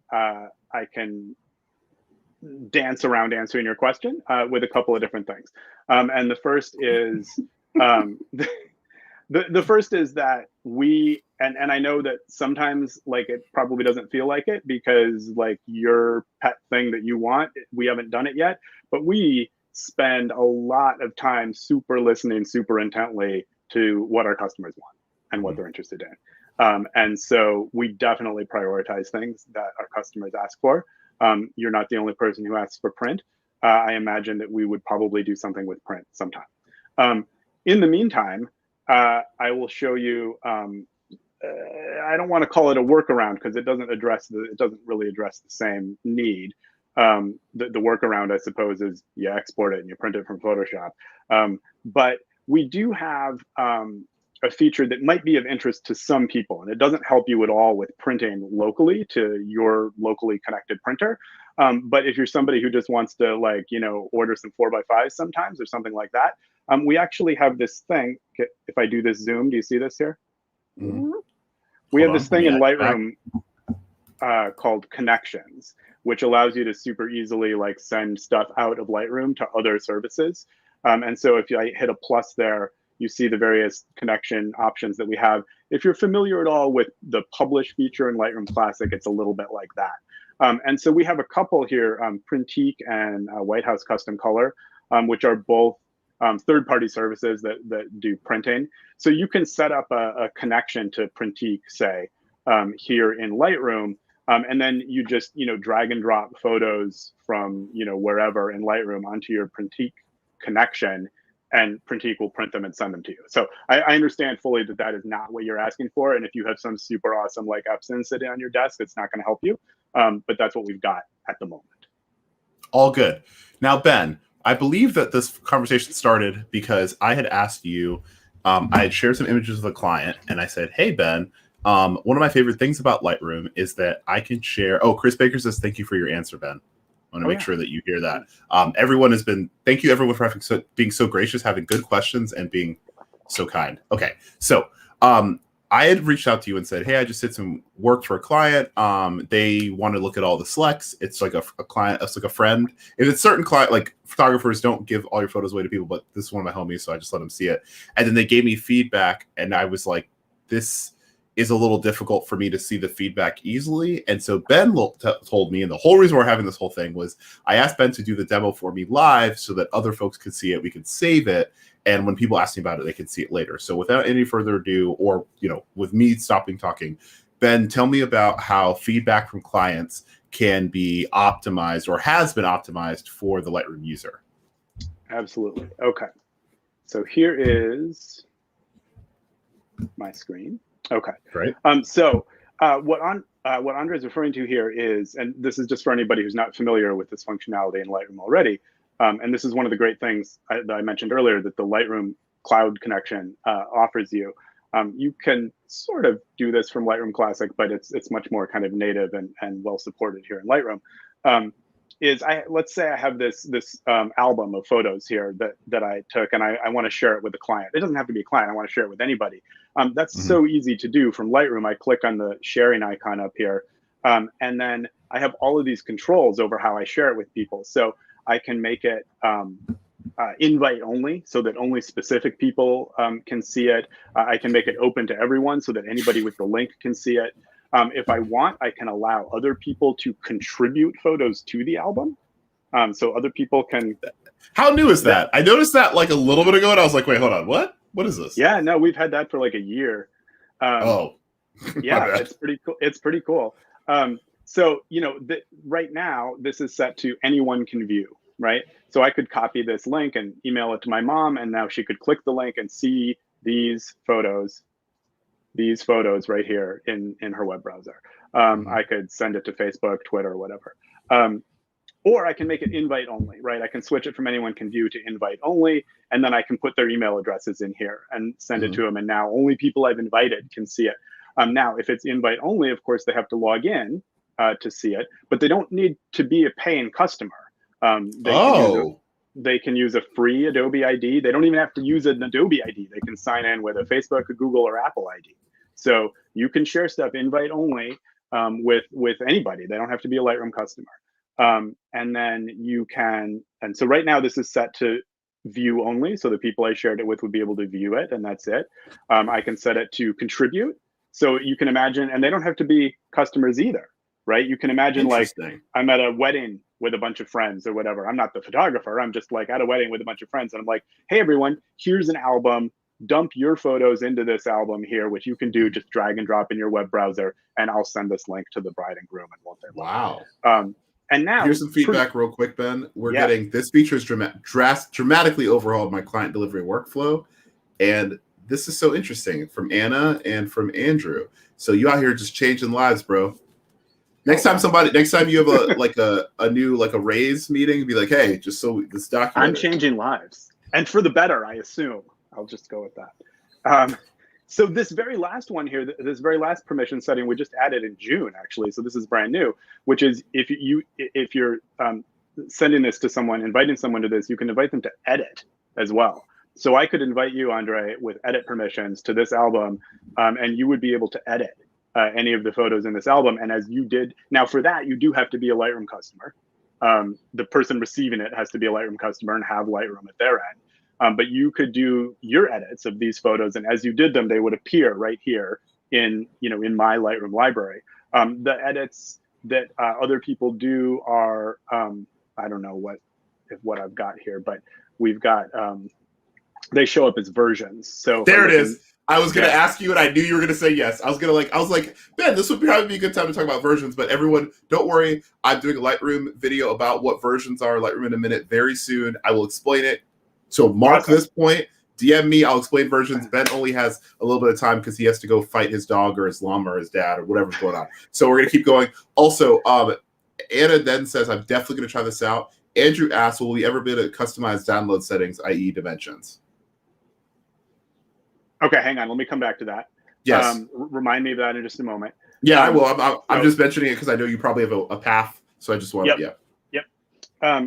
dance around answering your question with a couple of different things. And the first is the first is that we and I know that sometimes like it probably doesn't feel like it because like your pet thing that you want, we haven't done it yet, but we spend a lot of time super listening super intently to what our customers want and what they're interested in. And so we definitely prioritize things that our customers ask for. You're not the only person who asks for print. I imagine that we would probably do something with print sometime. In the meantime, I will show you. I don't want to call it a workaround because it doesn't really address the same need. The workaround, I suppose, is you export it and you print it from Photoshop. But we do have a feature that might be of interest to some people, and it doesn't help you at all with printing locally to your locally connected printer. But if you're somebody who just wants to, like, order some 4x5s sometimes or something like that, we actually have this thing. If I do this zoom, do you see this here? We have this thing in Lightroom called Connections, which allows you to super easily like send stuff out of Lightroom to other services. And so if I hit a plus there, you see the various connection options that we have. If you're familiar at all with the publish feature in Lightroom Classic, it's a little bit like that. And so we have a couple here, Printique and White House Custom Color, which are both third-party services that do printing. So you can set up a connection to Printique, say, here in Lightroom, and then you just drag and drop photos from wherever in Lightroom onto your Printique connection, and Printique will print them and send them to you. So I understand fully that that is not what you're asking for, and if you have some super awesome like Epson sitting on your desk, it's not going to help you. But that's what we've got at the moment. All good. Now, Ben, I believe that this conversation started because I had asked you, I had shared some images with a client, and I said, hey, Ben, one of my favorite things about Lightroom is that I can share. Oh, Chris Baker says, thank you for your answer, Ben. I want to make sure that you hear that. Everyone has been, thank you everyone for being so gracious, having good questions, and being so kind. Okay, so I had reached out to you and said, hey, I just did some work for a client. They want to look at all the selects. It's like a client, it's like a friend. If it's certain client, like photographers don't give all your photos away to people, but this is one of my homies, so I just let them see it. And then they gave me feedback, and I was like, this is a little difficult for me to see the feedback easily. And so Ben told me, and the whole reason we're having this whole thing was I asked Ben to do the demo for me live so that other folks could see it, we could save it, and when people ask me about it, they can see it later. So without any further ado, or with me stopping talking, Ben, tell me about how feedback from clients can be optimized or has been optimized for the Lightroom user. Absolutely. Okay. So here is my screen. Okay. Great. So what Andre is referring to here is, and this is just for anybody who's not familiar with this functionality in Lightroom already, and this is one of the great things that I mentioned earlier that the Lightroom cloud connection offers you. You can sort of do this from Lightroom Classic, but it's much more kind of native and well supported here in Lightroom. Let's say I have this album of photos here that I took, and I want to share it with a client. It doesn't have to be a client. I want to share it with anybody. That's so easy to do from Lightroom. I click on the sharing icon up here, and then I have all of these controls over how I share it with people. So I can make it invite only, so that only specific people can see it. I can make it open to everyone so that anybody with the link can see it. If I want, I can allow other people to contribute photos to the album. So other people can. How new is that? I noticed that like a little bit ago, and I was like, wait, hold on, what? What is this? Yeah, no, we've had that for like a year. Yeah, it's pretty cool. It's pretty cool. So, right now, this is set to anyone can view, right? So I could copy this link and email it to my mom, and now she could click the link and see these photos right here in her web browser. I could send it to Facebook, Twitter, whatever. Or I can make it invite only, right? I can switch it from anyone can view to invite only, and then I can put their email addresses in here and send it to them, and now only people I've invited can see it. Now, if it's invite only, of course, they have to log in to see it, but they don't need to be a paying customer. They can use a free Adobe ID. They don't even have to use an Adobe ID. They can sign in with a Facebook, a Google, or Apple ID. So you can share stuff invite only with anybody. They don't have to be a Lightroom customer. And then you can, and so right now this is set to view only. So the people I shared it with would be able to view it, and that's it. I can set it to contribute. So you can imagine, and they don't have to be customers either, right? You can imagine like I'm at a wedding with a bunch of friends or whatever. I'm not the photographer. I'm just like at a wedding with a bunch of friends. And I'm like, hey, everyone, here's an album. Dump your photos into this album here, which you can do, just drag and drop in your web browser. And I'll send this link to the bride and groom and what they Wow. And now here's some feedback real quick, Ben. We're yeah. getting this feature is dramatically overhauled my client delivery workflow. And this is so interesting from Anna and from Andrew. So you out here just changing lives, bro. Next time you have a new like a raise meeting, be like, hey, just so this document. I'm changing lives, and for the better, I assume. I'll just go with that. So this very last one here, this very last permission setting, we just added in June, actually. So this is brand new, which is if you're sending this to someone, inviting someone to this, you can invite them to edit as well. So I could invite you, Andre, with edit permissions to this album, and you would be able to edit any of the photos in this album. And as you did, now for that, you do have to be a Lightroom customer. The person receiving it has to be a Lightroom customer and have Lightroom at their end. But you could do your edits of these photos, and as you did them, they would appear right here in my Lightroom library. The edits that other people do are I don't know what I've got here, but we've got they show up as versions. So there it is. I was going to ask you, and I knew you were going to say yes. I was like, Ben, this would probably be a good time to talk about versions. But everyone, don't worry. I'm doing a Lightroom video about what versions are Lightroom in a minute very soon. I will explain it. So mark this point. DM me. I'll explain versions. Ben only has a little bit of time because he has to go fight his dog or his llama or his dad or whatever's going on. So we're going to keep going. Also, Anna then says, I'm definitely going to try this out. Andrew asks, will we ever be able to customize download settings, i.e. dimensions? Okay, hang on. Let me come back to that. Yes. Remind me of that in just a moment. Yeah, I will. I'm just mentioning it because I know you probably have a path. So I just want to, Yep.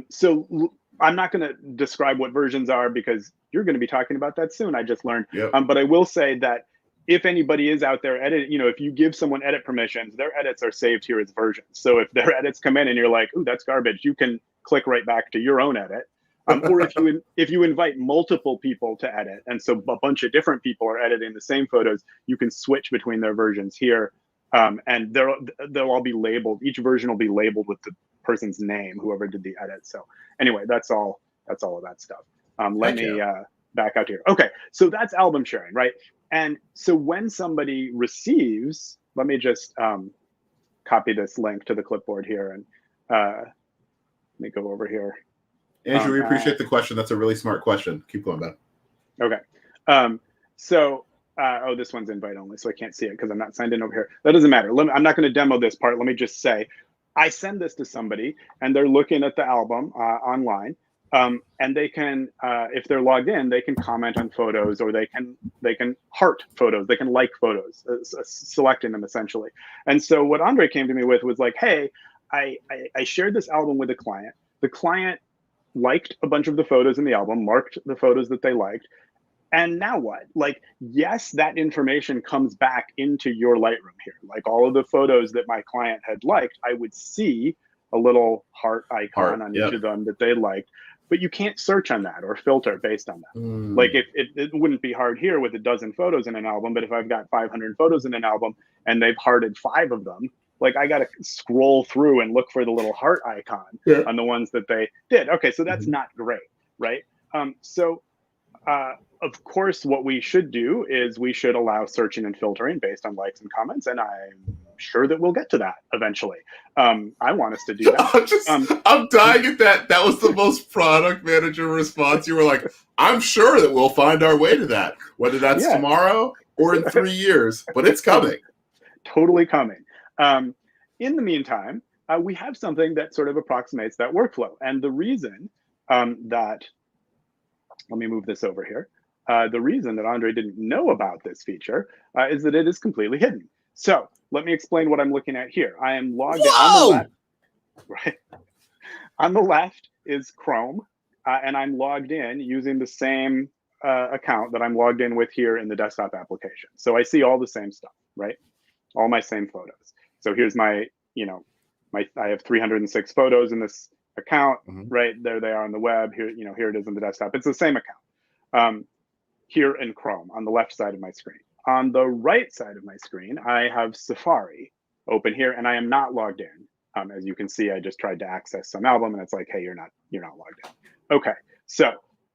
So I'm not going to describe what versions are because you're going to be talking about that soon. I just learned. Yep. But I will say that if anybody is out there editing, if you give someone edit permissions, their edits are saved here as versions. So if their edits come in and you're like, ooh, that's garbage, you can click right back to your own edit. Or if you invite multiple people to edit, and so a bunch of different people are editing the same photos, you can switch between their versions here, and they'll all be labeled. Each version will be labeled with the person's name, whoever did the edit. So anyway, that's all of that stuff. Let me back out here. Okay, so that's album sharing, right? And so when somebody receives, let me just copy this link to the clipboard here, and let me go over here. Andrew, we appreciate the question. That's a really smart question. Keep going, Ben. Okay. This one's invite only, so I can't see it because I'm not signed in over here. That doesn't matter. I'm not going to demo this part. Let me just say, I send this to somebody, and they're looking at the album online, and they can, if they're logged in, they can comment on photos, or they can heart photos, they can like photos, selecting them essentially. And so what Andre came to me with was like, hey, I shared this album with a client. The client liked a bunch of the photos in the album, marked the photos that they liked. And now what? Like, yes, that information comes back into your Lightroom here. Like all of the photos that my client had liked, I would see a little heart icon on each of them that they liked, but you can't search on that or filter based on that. Like if it wouldn't be hard here with a dozen photos in an album, but if I've got 500 photos in an album and they've hearted 5 of them, like I got to scroll through and look for the little heart icon on the ones that they did. Okay, so that's not great, right? Of course, what we should do is we should allow searching and filtering based on likes and comments, and I'm sure that we'll get to that eventually. I want us to do that. I'm dying at that. That was the most product manager response. You were like, I'm sure that we'll find our way to that, whether that's tomorrow or in 3 years, but it's coming. Totally coming. In the meantime, we have something that sort of approximates that workflow. And the reason let me move this over here. The reason that Andre didn't know about this feature is that it is completely hidden. So let me explain what I'm looking at here. I am logged in on the left. Right. On the left is Chrome, and I'm logged in using the same account that I'm logged in with here in the desktop application. So I see all the same stuff, right? All my same photos. So here's my, I have 306 photos in this account, right? There they are on the web. Here, here it is in the desktop. It's the same account. Here in Chrome on the left side of my screen. On the right side of my screen, I have Safari open here, and I am not logged in. As you can see, I just tried to access some album and it's like, hey, you're not logged in. Okay, so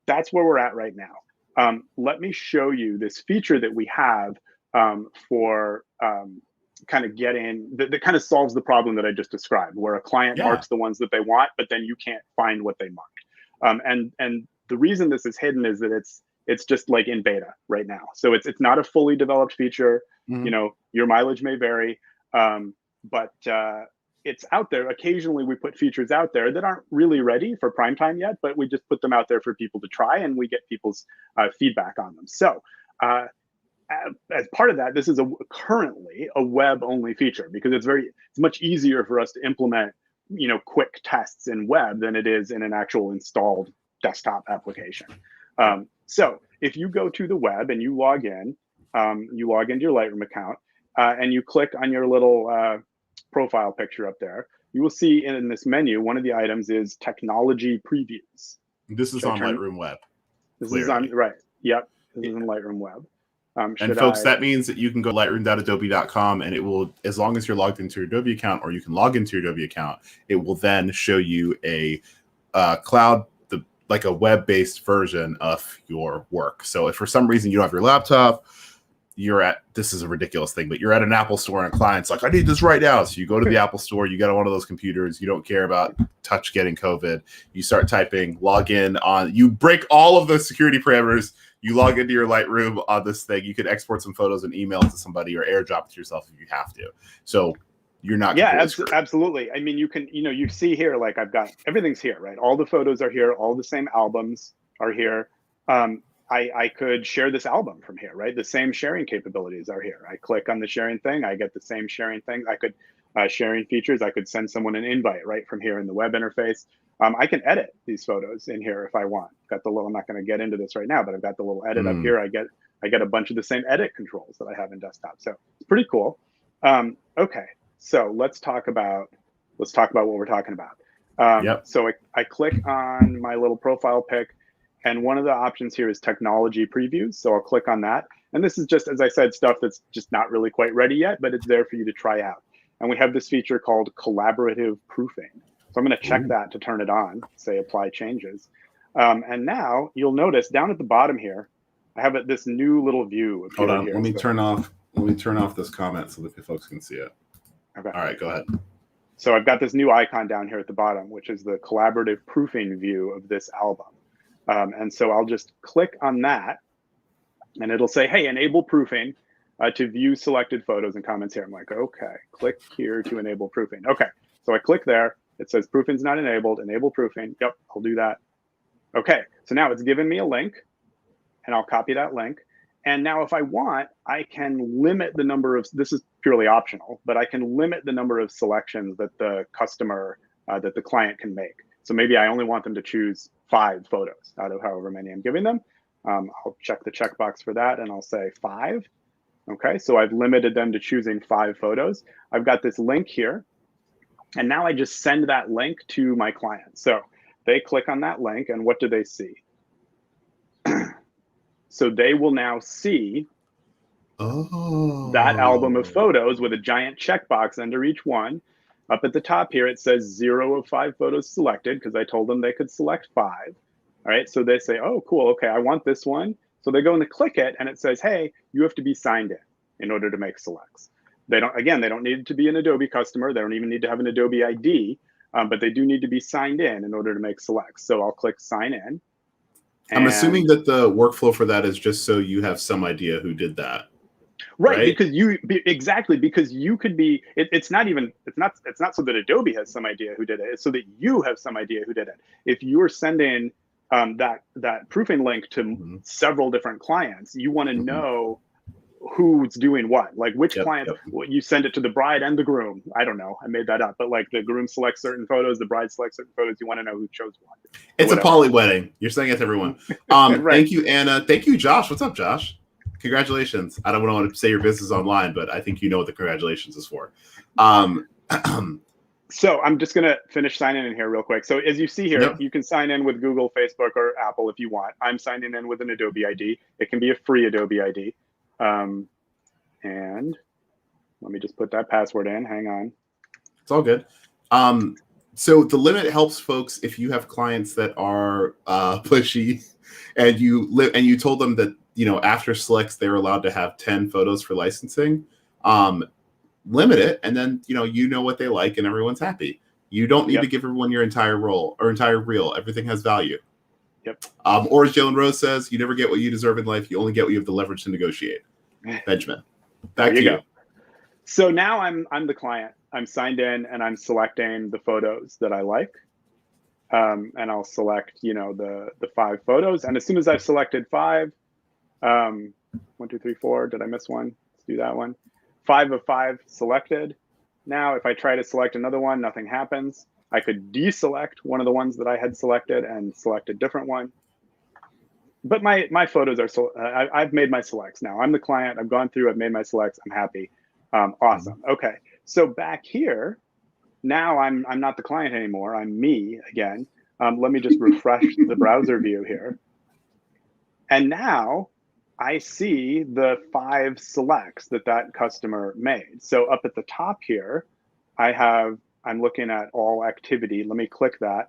that's where we're at right now. Let me show you this feature that we have for kind of getting that kind of solves the problem that I just described, where a client marks the ones that they want, but then you can't find what they marked. And the reason this is hidden is that it's just like in beta right now. So it's not a fully developed feature. You know, your mileage may vary, but it's out there. Occasionally we put features out there that aren't really ready for prime time yet, but we just put them out there for people to try, and we get people's feedback on them. So as part of that, this is currently a web only feature, because it's much easier for us to implement, you know, quick tests in web than it is in an actual installed desktop application. So if you go to the web and you log into your Lightroom account, and you click on your little profile picture up there, you will see in this menu, one of the items is technology previews. This is on Lightroom Web. This is on, right. Yep. This is in Lightroom Web. And folks, that means that you can go lightroom.adobe.com, and it will, as long as you're logged into your Adobe account, or you can log into your Adobe account, it will then show you a cloud, like a web-based version of your work. So if for some reason you don't have your laptop, this is a ridiculous thing, but you're at an Apple store and a client's like, I need this right now. So you go to the Apple store, you get on one of those computers, you don't care about touch getting COVID. You start typing, log in on, you break all of the security parameters, you log into your Lightroom on this thing. You can export some photos and email it to somebody, or airdrop it to yourself if you have to. So you're not. Yeah, absolutely. I mean, you can, you know, you see here, like I've got, everything's here, right? All the photos are here. All the same albums are here. I could share this album from here, right? The same sharing capabilities are here. I click on the sharing thing, I get the same sharing thing. I could sharing features. I could send someone an invite right from here in the web interface. I can edit these photos in here if I want. Got the little, I'm not going to get into this right now, but I've got the little edit up here. I get a bunch of the same edit controls that I have in desktop. So it's pretty cool. Okay, so let's talk about what we're talking about. So I click on my little profile pic, and one of the options here is technology previews. So I'll click on that. And this is just, as I said, stuff that's just not really quite ready yet, but it's there for you to try out. And we have this feature called collaborative proofing. So I'm going to check that to turn it on, say apply changes. And now you'll notice down at the bottom here, I have this new little view. Hold on, let me turn off this comment so that the folks can see it. Okay. All right, go ahead. So I've got this new icon down here at the bottom, which is the collaborative proofing view of this album. And so I'll just click on that, and it'll say, hey, enable proofing to view selected photos and comments here. I'm like, okay, click here to enable proofing. Okay, so I click there. It says proofing's not enabled, enable proofing. Yep, I'll do that. Okay, so now it's given me a link, and I'll copy that link. And now if I want, I can limit the number of, this is purely optional, but I can limit the number of selections that the customer, that the client can make. So maybe I only want them to choose 5 photos out of however many I'm giving them. I'll check the checkbox for that, and I'll say 5. Okay, so I've limited them to choosing 5 photos. I've got this link here, and now I just send that link to my client. So they click on that link, and what do they see? So they will now see that album of photos with a giant checkbox under each one. Up at the top here, it says 0 of 5 photos selected, because I told them they could select 5. All right, so they say, oh, cool, okay, I want this one. So they go and they click it, and it says, hey, you have to be signed in order to make selects. They don't need to be an Adobe customer. They don't even need to have an Adobe ID, but they do need to be signed in order to make selects. So I'll click sign in. I'm assuming that the workflow for that is just so you have some idea who did that. Right, because because you could be, it's not so that Adobe has some idea who did it. It's so that you have some idea who did it. If you're sending that proofing link to several different clients, you want to know who's doing what, like which client. You send it to the bride and the groom. I don't know, I made that up, but like the groom selects certain photos, the bride selects certain photos. You want to know who chose what. It's a poly wedding. You're saying it to everyone. Right. Thank you, Anna. Thank you, Josh. What's up, Josh? Congratulations. I don't want to say your business online, but I think you know what the congratulations is for. So I'm just going to finish signing in here real quick. So as you see here, you can sign in with Google, Facebook, or Apple if you want. I'm signing in with an Adobe ID. It can be a free Adobe ID. And let me just put that password in. Hang on. It's all good. So the limit helps folks if you have clients that are pushy, and you told them that after selects they're allowed to have 10 photos for licensing. Limit it, and then you know what they like, and everyone's happy. You don't need to give everyone your entire role or entire reel. Everything has value. Yep. Or as Jalen Rose says, you never get what you deserve in life. You only get what you have the leverage to negotiate. Benjamin, back to you. So now I'm the client. I'm signed in and I'm selecting the photos that I like. And I'll select, the 5 photos. And as soon as I've selected 5, 1, 2, 3, 4, did I miss one? Let's do that one. 5 of 5 selected. Now, if I try to select another one, nothing happens. I could deselect one of the ones that I had selected and select a different one. But my photos are, I've made my selects now. I'm the client. I've gone through, I've made my selects. I'm happy. Awesome. Okay. So back here, now I'm not the client anymore. I'm me again. Let me just refresh the browser view here. And now I see the 5 selects that customer made. So up at the top here, I'm looking at all activity. Let me click that.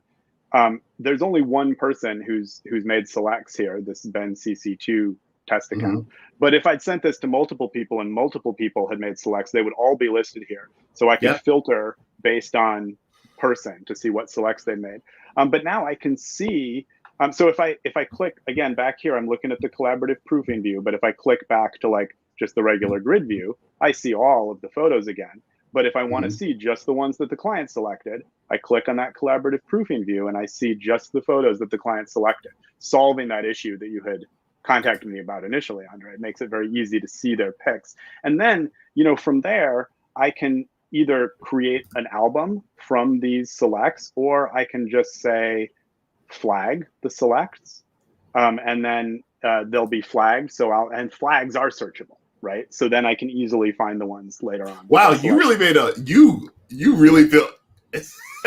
There's only one person who's made selects here, this Ben CC2 test account. But if I'd sent this to multiple people and multiple people had made selects, they would all be listed here. So I can filter based on person to see what selects they made. But now I can see, so if I click again back here, I'm looking at the collaborative proofing view, but if I click back to like just the regular grid view, I see all of the photos again. But if I want to see just the ones that the client selected, I click on that collaborative proofing view and I see just the photos that the client selected, solving that issue that you had contacted me about initially, Andre. It makes it very easy to see their picks. And then, from there, I can either create an album from these selects, or I can just say flag the selects, and then they'll be flagged. And flags are searchable, right? So then I can easily find the ones later on. Wow, you really made you really feel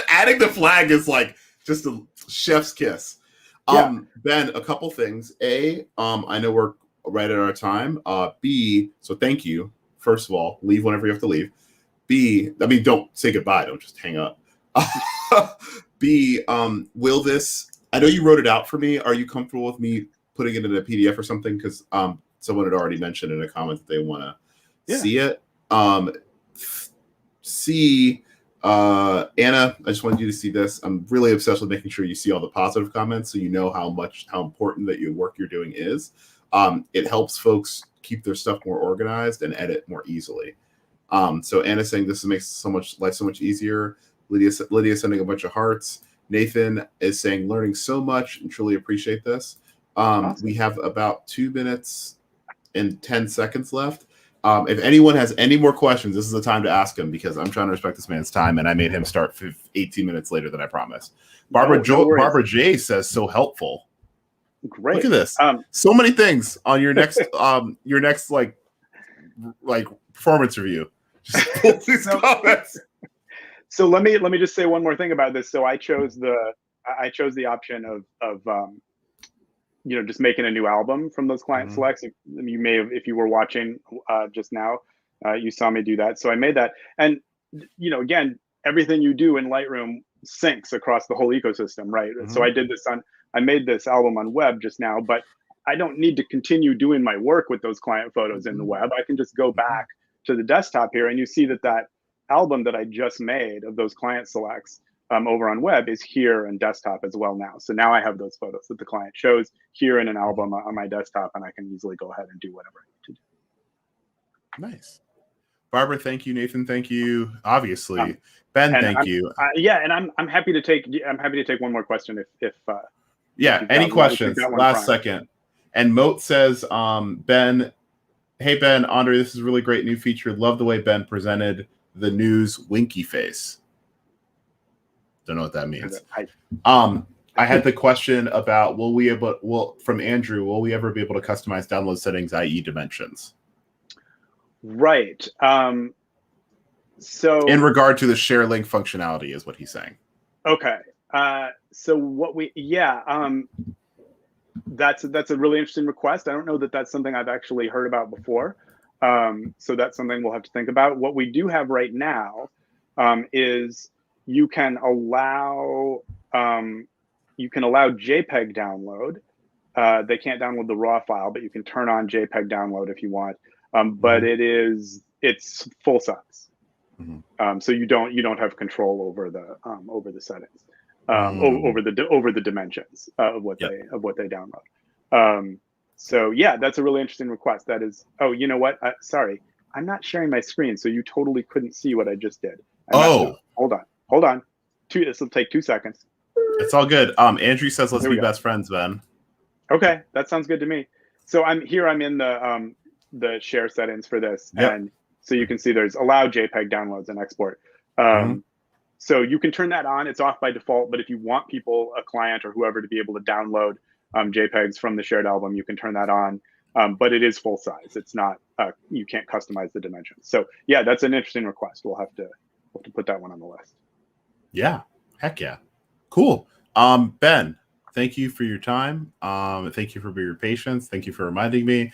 adding the flag is like just a chef's kiss. Ben, a couple things. A, I know we're right at our time. B, so thank you. First of all, leave whenever you have to leave. B, I mean, don't say goodbye. Don't just hang up. B, will this, I know you wrote it out for me. Are you comfortable with me putting it in a PDF or something? Because someone had already mentioned in a comment that they want to see it. C, Anna, I just wanted you to see this. I'm really obsessed with making sure you see all the positive comments so you know how important that your work you're doing is. It helps folks keep their stuff more organized and edit more easily. So Anna's saying this makes life so much easier. Lydia sending a bunch of hearts. Nathan is saying learning so much and truly appreciate this. Awesome. We have about 2 minutes and 10 seconds left. If anyone has any more questions, this is the time to ask them, because I'm trying to respect this man's time, and I made him start 18 minutes later than I promised. Barbara J says, so helpful. Great. Look at this. So many things on your next like performance review. Just pull these comments. So let me just say one more thing about this. So I chose the option of just making a new album from those client selects. You may have, if you were watching just now, you saw me do that. So I made that. And, again, everything you do in Lightroom syncs across the whole ecosystem, right? So I made this album on web just now, but I don't need to continue doing my work with those client photos in the web. I can just go back to the desktop here, and you see that album that I just made of those client selects over on web is here in desktop as well now. So now I have those photos that the client shows here in an album on my desktop, and I can easily go ahead and do whatever I need to do. Nice. Barbara, thank you. Nathan, thank you. Obviously, Ben, thank you. And I'm happy to take one more question if any questions? Last second. And Moat says, Ben, hey Ben, Andre, this is a really great new feature. Love the way Ben presented the news winky face. Don't know what that means. I had the question about from Andrew, will we ever be able to customize download settings, i.e. dimensions? Right. So in regard to the share link functionality is what he's saying. Okay. So what that's a really interesting request. I don't know that that's something I've actually heard about before. So that's something we'll have to think about. What we do have right now is you can allow JPEG download. They can't download the raw file, but you can turn on JPEG download if you want. But it's full size, so you don't have control over the settings, over the dimensions of what they download. So yeah, that's a really interesting request. That is. Oh, you know what? Sorry, I'm not sharing my screen, so you totally couldn't see what I just did. Hold on. This will take 2 seconds. It's all good. Andrew says, "Let's be best friends, Ben." Okay, that sounds good to me. So I'm in the share settings for this, and so you can see there's allow JPEG downloads and export. So you can turn that on. It's off by default, but if you want a client or whoever, to be able to download JPEGs from the shared album, you can turn that on. But it is full size. It's not. You can't customize the dimensions. So yeah, that's an interesting request. We'll have to put that one on the list. Yeah, heck yeah, cool. Ben, thank you for your time. Thank you for your patience. Thank you for reminding me.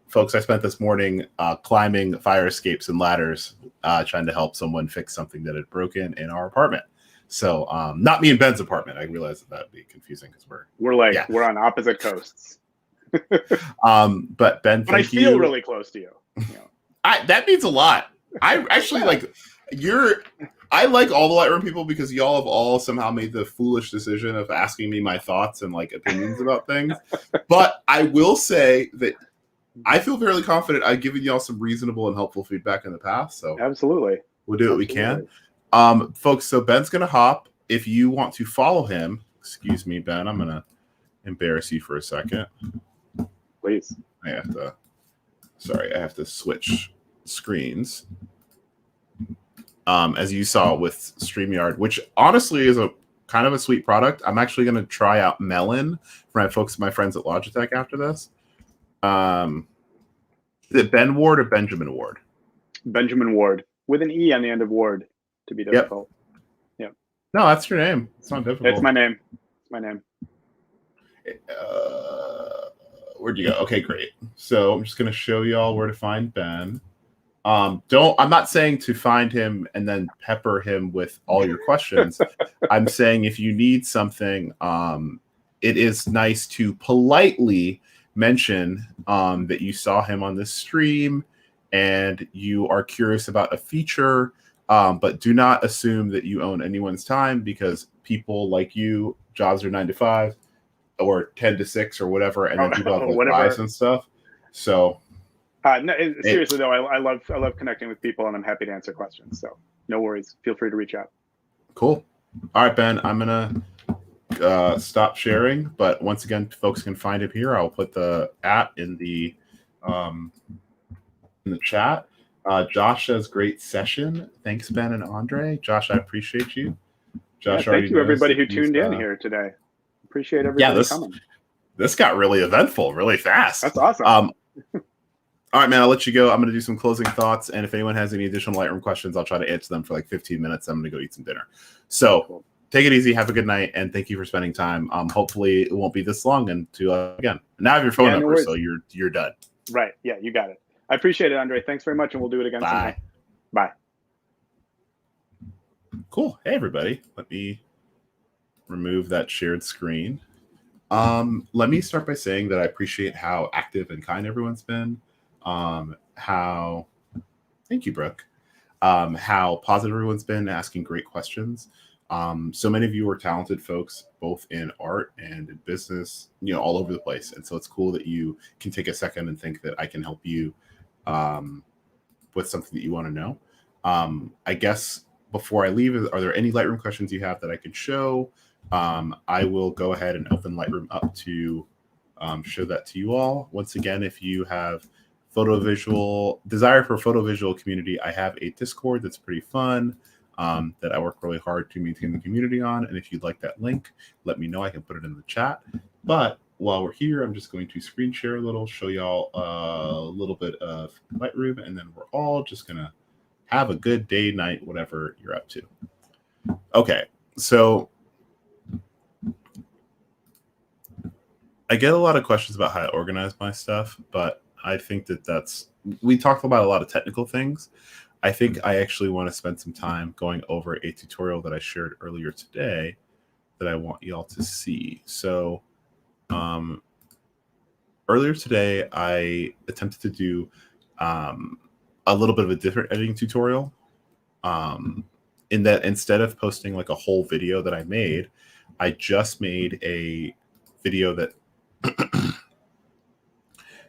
Folks, I spent this morning climbing fire escapes and ladders, trying to help someone fix something that had broken in our apartment. So not me and Ben's apartment. I realized that'd be confusing because we're on opposite coasts. But Ben, I feel really close to you. That means a lot. I actually I like all the Lightroom people because y'all have all somehow made the foolish decision of asking me my thoughts and opinions about things. But I will say that I feel fairly confident I've given y'all some reasonable and helpful feedback in the past. So absolutely, we'll do what we can. Folks, so Ben's going to hop. If you want to follow him, excuse me, Ben, I'm going to embarrass you for a second. Please. I have to switch screens. As you saw with StreamYard, which honestly is a kind of a sweet product. I'm actually going to try out Melon for my friends at Logitech after this. Is it Ben Warde or Benjamin Warde? Benjamin Warde, with an E on the end of Ward, to be difficult. Yep. No, that's your name. It's not difficult. It's my name. Where'd you go? Okay, great. So I'm just going to show y'all where to find Ben. I'm not saying to find him and then pepper him with all your questions. I'm saying if you need something, it is nice to politely mention that you saw him on this stream and you are curious about a feature, but do not assume that you own anyone's time, because people like you, jobs are 9 to 5 or 10 to 6 or whatever, and then people have lives and stuff. So no, seriously though, I love connecting with people, and I'm happy to answer questions. So no worries. Feel free to reach out. Cool. All right, Ben, I'm gonna stop sharing. But once again, folks can find him here. I'll put the in the chat. Josh says great session. Thanks, Ben and Andre. Josh, I appreciate you. Josh, thank you everybody who tuned in here today. Appreciate everybody coming. This got really eventful, really fast. That's awesome. All right, man, I'll let you go. I'm going to do some closing thoughts. And if anyone has any additional Lightroom questions, I'll try to answer them for 15 minutes. I'm going to go eat some dinner. So Take it easy. Have a good night. And thank you for spending time. Hopefully it won't be this long. And again, now I have your phone number, so you're done. Right. Yeah, you got it. I appreciate it, Andre. Thanks very much. And we'll do it again soon. Bye. Cool. Hey, everybody. Let me remove that shared screen. Let me start by saying that I appreciate how active and kind everyone's been. Thank you, Brooke. How positive everyone's been, asking great questions. So many of you are talented folks, both in art and in business, all over the place. And so it's cool that you can take a second and think that I can help you with something that you want to know. I guess before I leave, are there any Lightroom questions you have that I could show? I will go ahead and open Lightroom up to show that to you all. Once again, if you have desire for photo visual community, I have a Discord that's pretty fun that I work really hard to maintain the community on. And if you'd like that link, let me know. I can put it in the chat. But while we're here, I'm just going to screen share a little, show y'all a little bit of Lightroom, and then we're all just going to have a good day, night, whatever you're up to. Okay, so I get a lot of questions about how I organize my stuff, but I think that we talked about a lot of technical things. I think I actually want to spend some time going over a tutorial that I shared earlier today that I want y'all to see. So earlier today, I attempted to do a little bit of a different editing tutorial. In that instead of posting like a whole video that I made, I just made a video that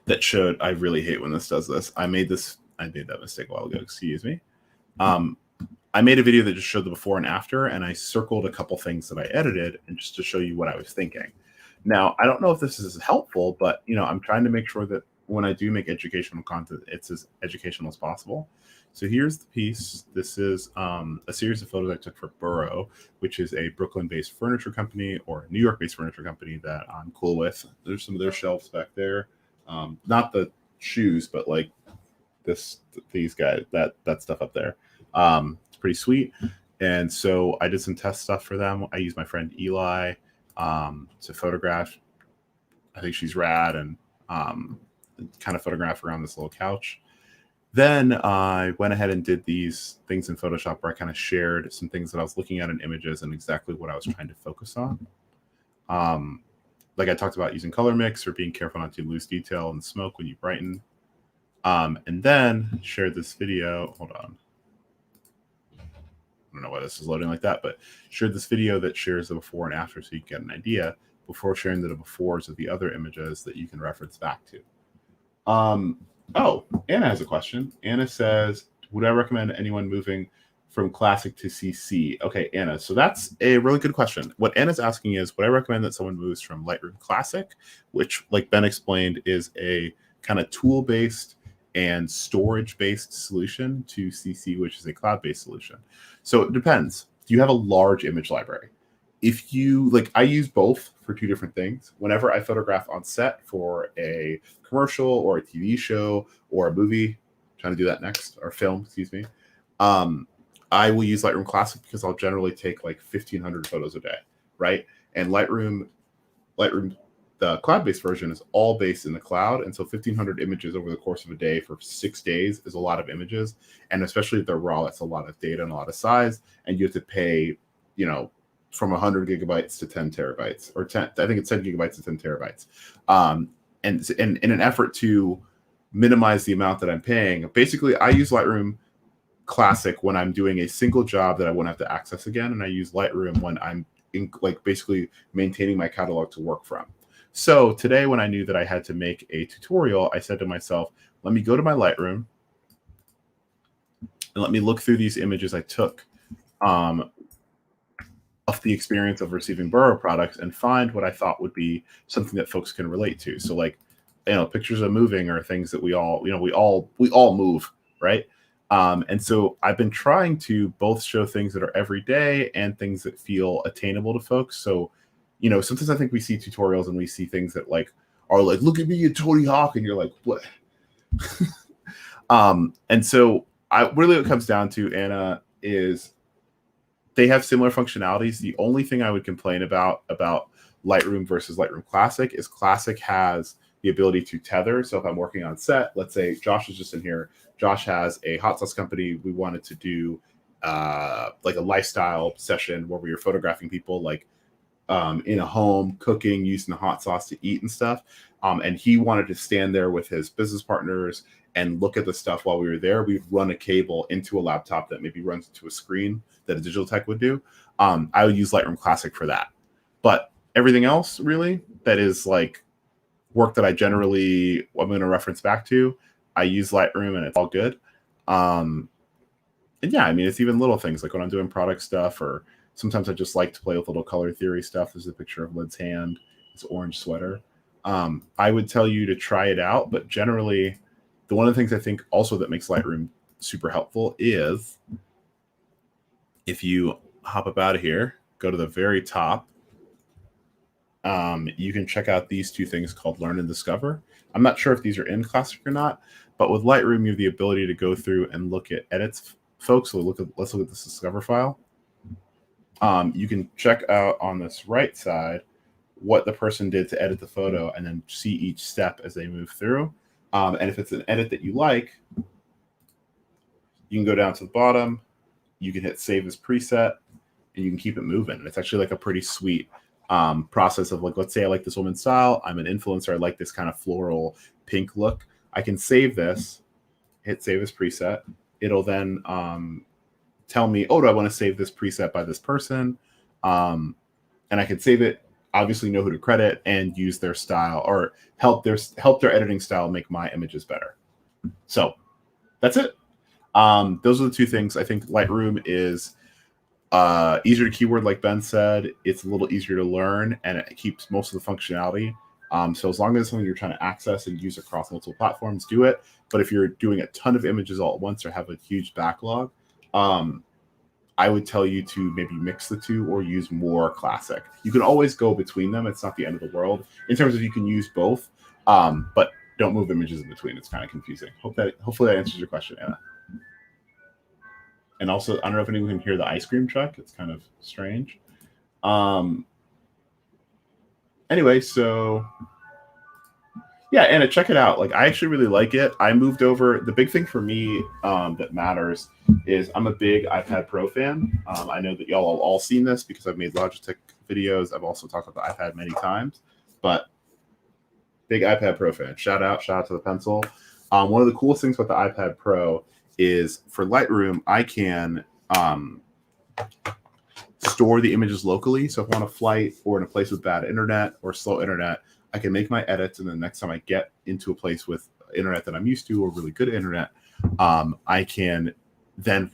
that showed. I really hate when this does this. I made that mistake a while ago. Excuse me. I made a video that just showed the before and after, and I circled a couple things that I edited, and just to show you what I was thinking. Now, I don't know if this is helpful, but I'm trying to make sure that when I do make educational content, it's as educational as possible. So here's the piece. This is a series of photos I took for Burrow, which is a Brooklyn-based furniture company or a New York-based furniture company that I'm cool with. There's some of their shelves back there. Not the shoes, but like these guys, that stuff up there. It's pretty sweet. And so I did some test stuff for them. I used my friend Eli to photograph. I think she's rad, and kind of photograph around this little couch. Then I went ahead and did these things in Photoshop where I kind of shared some things that I was looking at in images and exactly what I was trying to focus on. Like I talked about using color mix or being careful not to lose detail and smoke when you brighten. And then shared this video. Hold on. I don't know why this is loading like that, but shared this video that shares the before and after so you can get an idea before sharing the befores of the other images that you can reference back to. Oh, Anna has a question. Anna says, would I recommend anyone moving from classic to CC? Okay, Anna, so that's a really good question. What Anna's asking is, would I recommend that someone moves from Lightroom Classic, which, like Ben explained, is a kind of tool-based and storage-based solution, to CC, which is a cloud-based solution? So it depends. Do you have a large image library? If you like, I use both for two different things. Whenever I photograph on set for a commercial or a TV show or a movie, trying to do that next, or film, excuse me, I will use Lightroom Classic because I'll generally take like 1,500 photos a day, right? And Lightroom, the cloud-based version is all based in the cloud, and so 1,500 images over the course of a day for 6 days is a lot of images, and especially if they're raw, that's a lot of data and a lot of size, and you have to pay, from 100 gigabytes to 10 terabytes, or 10, I think it's 10 gigabytes to 10 terabytes. And in an effort to minimize the amount that I'm paying, basically I use Lightroom Classic when I'm doing a single job that I won't have to access again. And I use Lightroom when I'm basically maintaining my catalog to work from. So today, when I knew that I had to make a tutorial, I said to myself, let me go to my Lightroom and let me look through these images I took of the experience of receiving Burrow products and find what I thought would be something that folks can relate to. So like, pictures of moving are things that we all move, right? And so I've been trying to both show things that are everyday and things that feel attainable to folks. So, sometimes I think we see tutorials and we see things that are like, look at me, Tony Hawk, and you're like, what? And so what it comes down to, Anna, is they have similar functionalities. The only thing I would complain about Lightroom versus Lightroom Classic is Classic has the ability to tether. So if I'm working on set, let's say Josh is just in here. Josh has a hot sauce company. We wanted to do like a lifestyle session where we were photographing people in a home, cooking, using the hot sauce to eat and stuff. And he wanted to stand there with his business partners and look at the stuff while we were there. We'd run a cable into a laptop that maybe runs into a screen that a digital tech would do. I would use Lightroom Classic for that. But everything else, really, that is like work that I'm going to reference back to, I use Lightroom and it's all good. And yeah, I mean, it's even little things like when I'm doing product stuff, or sometimes I just like to play with little color theory stuff. There's a picture of Lid's hand, this orange sweater. I would tell you to try it out, but generally, one of the things I think also that makes Lightroom super helpful is if you hop up out of here, go to the very top, you can check out these two things called Learn and Discover. I'm not sure if these are in Classic or not, but with Lightroom, you have the ability to go through and look at edits, folks. So let's look at this Discover file. You can check out on this right side what the person did to edit the photo and then see each step as they move through. And if it's an edit that you like, you can go down to the bottom, you can hit save as preset, and you can keep it moving. And it's actually like a pretty sweet process of like, let's say I like this woman's style. I'm an influencer. I like this kind of floral pink look. I can save this, hit save as preset. It'll then tell me, oh, do I want to save this preset by this person? And I can save it, obviously know who to credit, and use their style or help their editing style make my images better. So that's it. Those are the two things. I think Lightroom is easier to keyword, like Ben said. It's a little easier to learn, and it keeps most of the functionality. So as long as it's something you're trying to access and use across multiple platforms, do it. But if you're doing a ton of images all at once or have a huge backlog, I would tell you to maybe mix the two or use more classic. You can always go between them. It's not the end of the world in terms of you can use both, but don't move images in between. It's kind of confusing. Hopefully that answers your question, Anna. And also, I don't know if anyone can hear the ice cream truck. It's kind of strange. Anyway, so yeah, Anna, check it out. Like, I actually really like it. I moved over. The big thing for me that matters is I'm a big iPad Pro fan. I know that y'all have all seen this because I've made Logitech videos. I've also talked about the iPad many times, but big iPad Pro fan. Shout out to the pencil. One of the coolest things about the iPad Pro is for Lightroom, I can store the images locally. So if I'm on a flight or in a place with bad internet or slow internet, I can make my edits, and the next time I get into a place with internet that I'm used to or really good internet, I can then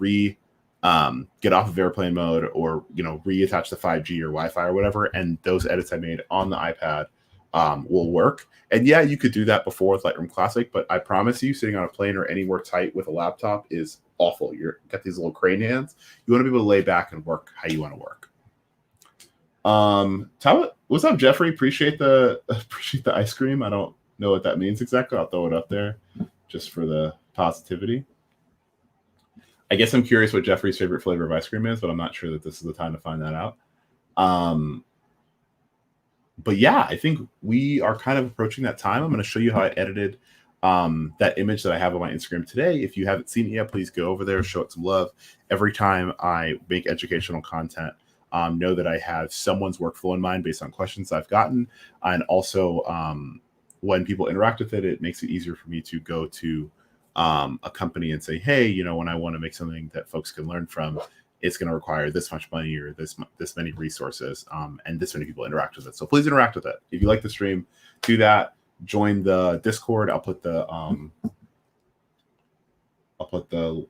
get off of airplane mode or reattach the 5G or Wi-Fi or whatever, and those edits I made on the iPad will work. And yeah, you could do that before with Lightroom Classic, but I promise you, sitting on a plane or anywhere tight with a laptop is awful. You've got these little crane hands. You want to be able to lay back and work how you want to work. What's up, Jeffrey? Appreciate the ice cream. I don't know what that means exactly. I'll throw it up there just for the positivity. I guess I'm curious what Jeffrey's favorite flavor of ice cream is, but I'm not sure that this is the time to find that out. But yeah, I think we are kind of approaching that time. I'm going to show you how I edited that image that I have on my Instagram today. If you haven't seen it yet, please go over there, show it some love. Every time I make educational content, know that I have someone's workflow in mind based on questions I've gotten. And also, when people interact with it, it makes it easier for me to go to a company and say, hey, when I want to make something that folks can learn from, it's going to require this much money or this many resources, and this many people interact with it. So please interact with it. If you like the stream, do that. Join the Discord. I'll put the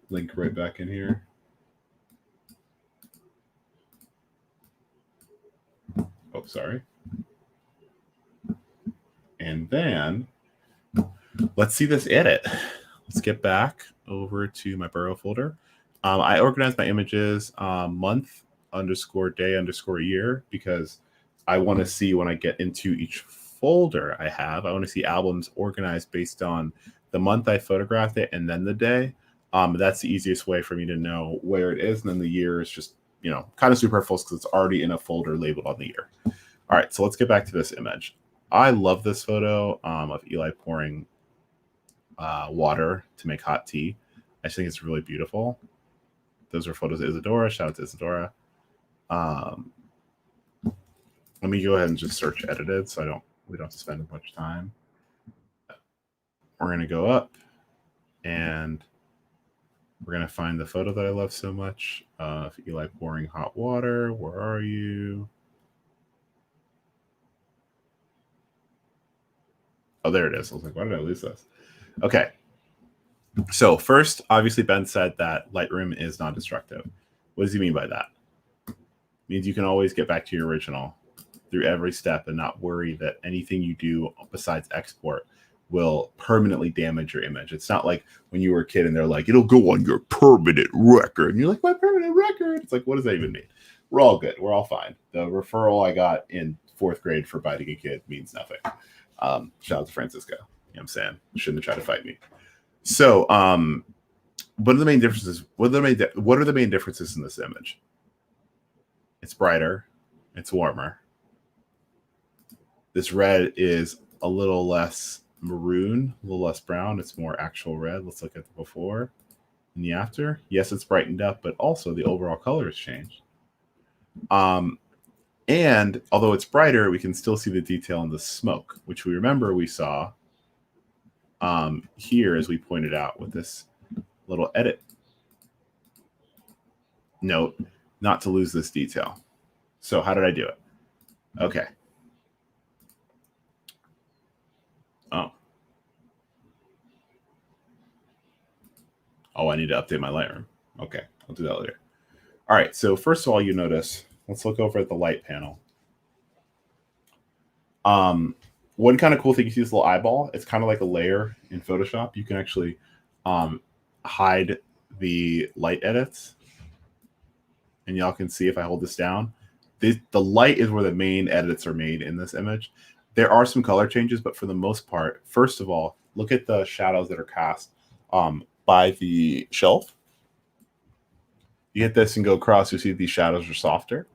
link right back in here. Oh, sorry. And then let's see this edit. Let's get back over to my Burrow folder. I organize my images month _ day _ year because I want to see when I get into each folder I want to see albums organized based on the month I photographed it and then the day. That's the easiest way for me to know where it is. And then the year is just, kind of superfluous because it's already in a folder labeled on the year. All right, so let's get back to this image. I love this photo of Eli pouring water to make hot tea. I just think it's really beautiful. Those are photos of Isadora. Shout out to Isadora. Let me go ahead and just search edited so we don't have to spend much time. We're going to go up and we're going to find the photo that I love so much of Eli pouring hot water. Where are you? Oh, there it is. I was like, why did I lose this? Okay. So first, obviously, Ben said that Lightroom is non-destructive. What does he mean by that? It means you can always get back to your original through every step and not worry that anything you do besides export will permanently damage your image. It's not like when you were a kid and they're like, it'll go on your permanent record. And you're like, my permanent record? It's like, what does that even mean? We're all good. We're all fine. The referral I got in 4th grade for biting a kid means nothing. Shout out to Francisco. You know what I'm saying? Shouldn't have tried to fight me. So, what are the main differences? What are the main differences in this image? It's brighter. It's warmer. This red is a little less maroon, a little less brown. It's more actual red. Let's look at the before. in the after. Yes, it's brightened up, but also the overall color has changed. And although it's brighter, we can still see the detail in the smoke, which we remember we saw here, as we pointed out with this little edit note, not to lose this detail. So how did I do it? Okay. Oh, I need to update my Lightroom. Okay, I'll do that later. All right, so first of all, you notice, let's look over at the light panel. One kind of cool thing, you see this little eyeball? It's kind of like a layer in Photoshop. You can actually hide the light edits. And y'all can see if I hold this down. The light is where the main edits are made in this image. There are some color changes, but for the most part, first of all, look at the shadows that are cast by the shelf. You hit this and go across, you see these shadows are softer.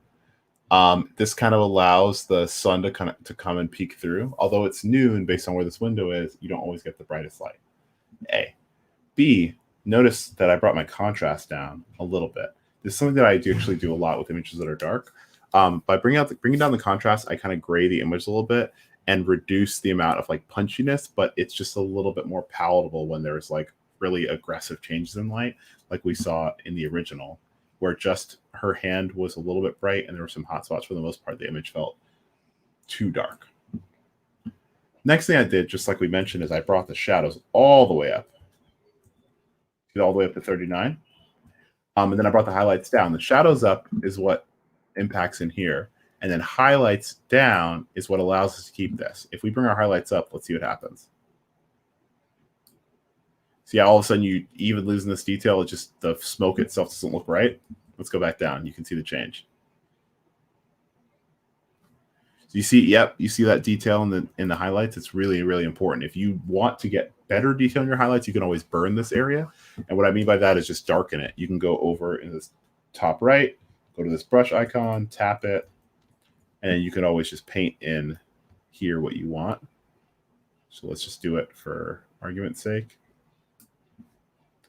This kind of allows the sun to come and peek through. Although it's noon, based on where this window is, you don't always get the brightest light. A. B, notice that I brought my contrast down a little bit. This is something that I actually do a lot with images that are dark. By bringing down the contrast, I kind of gray the image a little bit and reduce the amount of like punchiness, but it's just a little bit more palatable when there's like really aggressive changes in light, like we saw in the original, where just her hand was a little bit bright and there were some hot spots. For the most part, the image felt too dark. Next thing I did, just like we mentioned, is I brought the shadows all the way up. All the way up to 39. And then I brought the highlights down. The shadows up is what impacts in here. And then highlights down is what allows us to keep this. If we bring our highlights up, let's see what happens. See how all of a sudden you even losing this detail, it's just the smoke itself doesn't look right. Let's go back down. You can see the change. So you see, yep, you see that detail in the highlights. It's really, really important. If you want to get better detail in your highlights, you can always burn this area. And what I mean by that is just darken it. You can go over in this top right, go to this brush icon, tap it, and you can always just paint in here what you want. So let's just do it for argument's sake.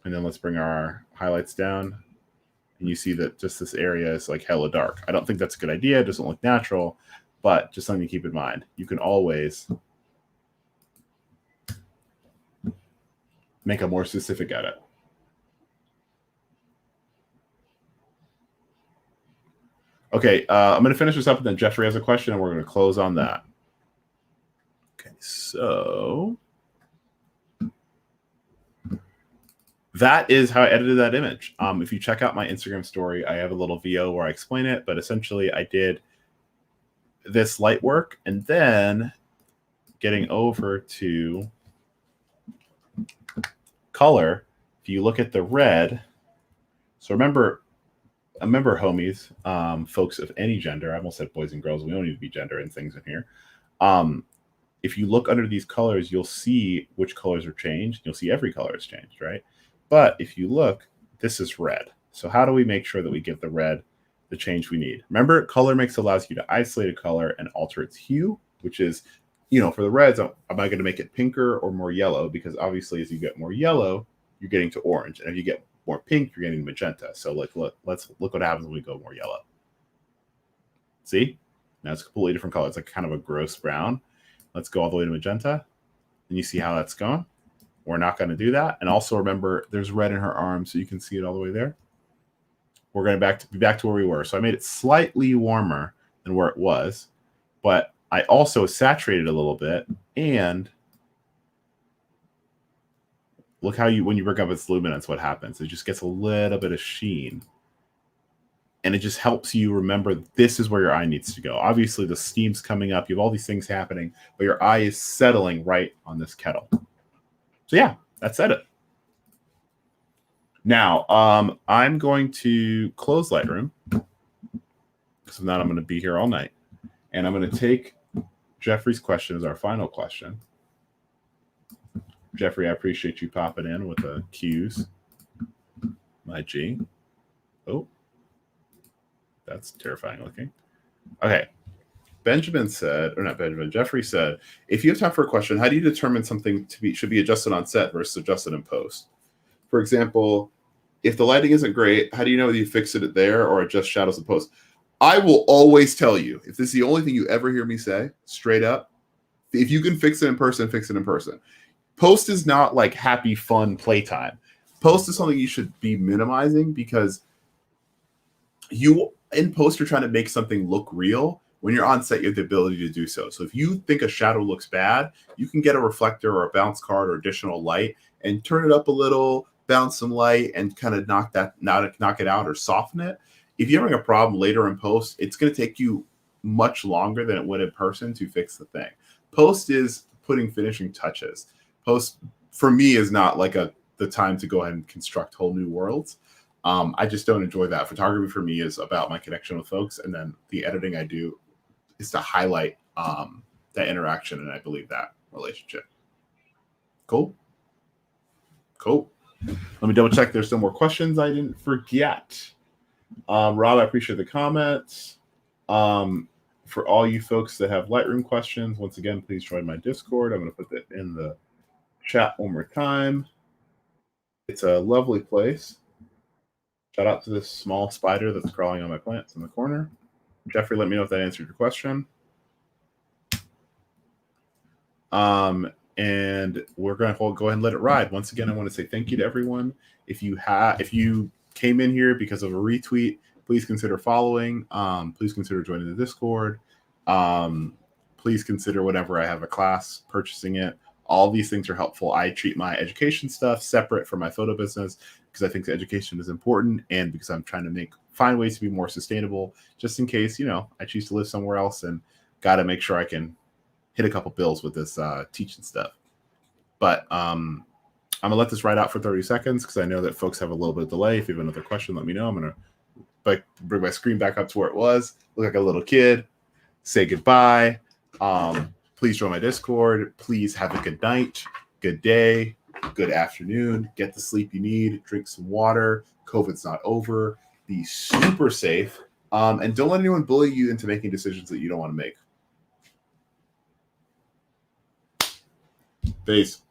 And then let's bring our highlights down. And you see that just this area is like hella dark. I don't think that's a good idea. It doesn't look natural, but just something to keep in mind. You can always make a more specific edit. Okay, I'm going to finish this up, and then Jeffrey has a question, and we're going to close on that. Okay, so that is how I edited that image. If you check out my Instagram story, I have a little VO where I explain it, but essentially I did this light work, and then getting over to color, if you look at the red, so remember homies, folks of any gender, I almost said boys and girls, we don't need to be gender and things in here. If you look under these colors, you'll see which colors are changed. You'll see every color is changed, right? But if you look, this is red. So how do we make sure that we give the red the change we need? Remember, color mix allows you to isolate a color and alter its hue, which is, you know, for the reds, am I going to make it pinker or more yellow? Because obviously as you get more yellow, you're getting to orange. And if you get more pink, you're getting magenta. So like, let's look what happens when we go more yellow. See? Now it's a completely different color. It's like kind of a gross brown. Let's go all the way to magenta. And you see how that's going? We're not going to do that. And also remember, there's red in her arm, so you can see it all the way there. We're going to be back to where we were. So I made it slightly warmer than where it was, but I also saturated a little bit. And look how when you bring up its luminance, what happens? It just gets a little bit of sheen. And it just helps you remember this is where your eye needs to go. Obviously, the steam's coming up. You have all these things happening, but your eye is settling right on this kettle. So yeah, that's it. Now, I'm going to close Lightroom because if not, I'm going to be here all night. And I'm going to take Jeffrey's question as our final question. Jeffrey, I appreciate you popping in with the cues. My G. Oh, that's terrifying looking. Okay. Benjamin said, or not Benjamin, Jeffrey said, if you have time for a question, how do you determine something should be adjusted on set versus adjusted in post? For example, if the lighting isn't great, how do you know whether you fix it there or adjust shadows in post? I will always tell you, if this is the only thing you ever hear me say, straight up, if you can fix it in person, fix it in person. Post is not like happy, fun playtime. Post is something you should be minimizing because you in post are trying to make something look real. When you're on set, you have the ability to do so. So if you think a shadow looks bad, you can get a reflector or a bounce card or additional light and turn it up a little, bounce some light, and kind of knock it out or soften it. If you're having a problem later in post, it's going to take you much longer than it would in person to fix the thing. Post is putting finishing touches. Post for me is not like the time to go ahead and construct whole new worlds. I just don't enjoy that. Photography for me is about my connection with folks, and then the editing I do is to highlight that interaction, and I believe that relationship. Cool. Let me double check. There's still more questions I didn't forget. Rob, I appreciate the comments. For all you folks that have Lightroom questions, once again, please join my Discord. I'm going to put that in the chat one more time. It's a lovely place. Shout out to this small spider that's crawling on my plants in the corner. Jeffrey, let me know if that answered your question. And we're going to go ahead and let it ride. Once again, I want to say thank you to everyone. If you came in here because of a retweet, please consider following. Please consider joining the Discord. Please consider whenever I have a class, purchasing it. All these things are helpful. I treat my education stuff separate from my photo business because I think the education is important and because I'm trying to find ways to be more sustainable just in case, I choose to live somewhere else and got to make sure I can hit a couple bills with this teaching stuff. But I'm going to let this ride out for 30 seconds because I know that folks have a little bit of delay. If you have another question, let me know. I'm going to bring my screen back up to where it was. Look like a little kid. Say goodbye. Please join my Discord. Please have a good night, good day, good afternoon. Get the sleep you need. Drink some water. COVID's not over. Be super safe. And don't let anyone bully you into making decisions that you don't want to make. Peace.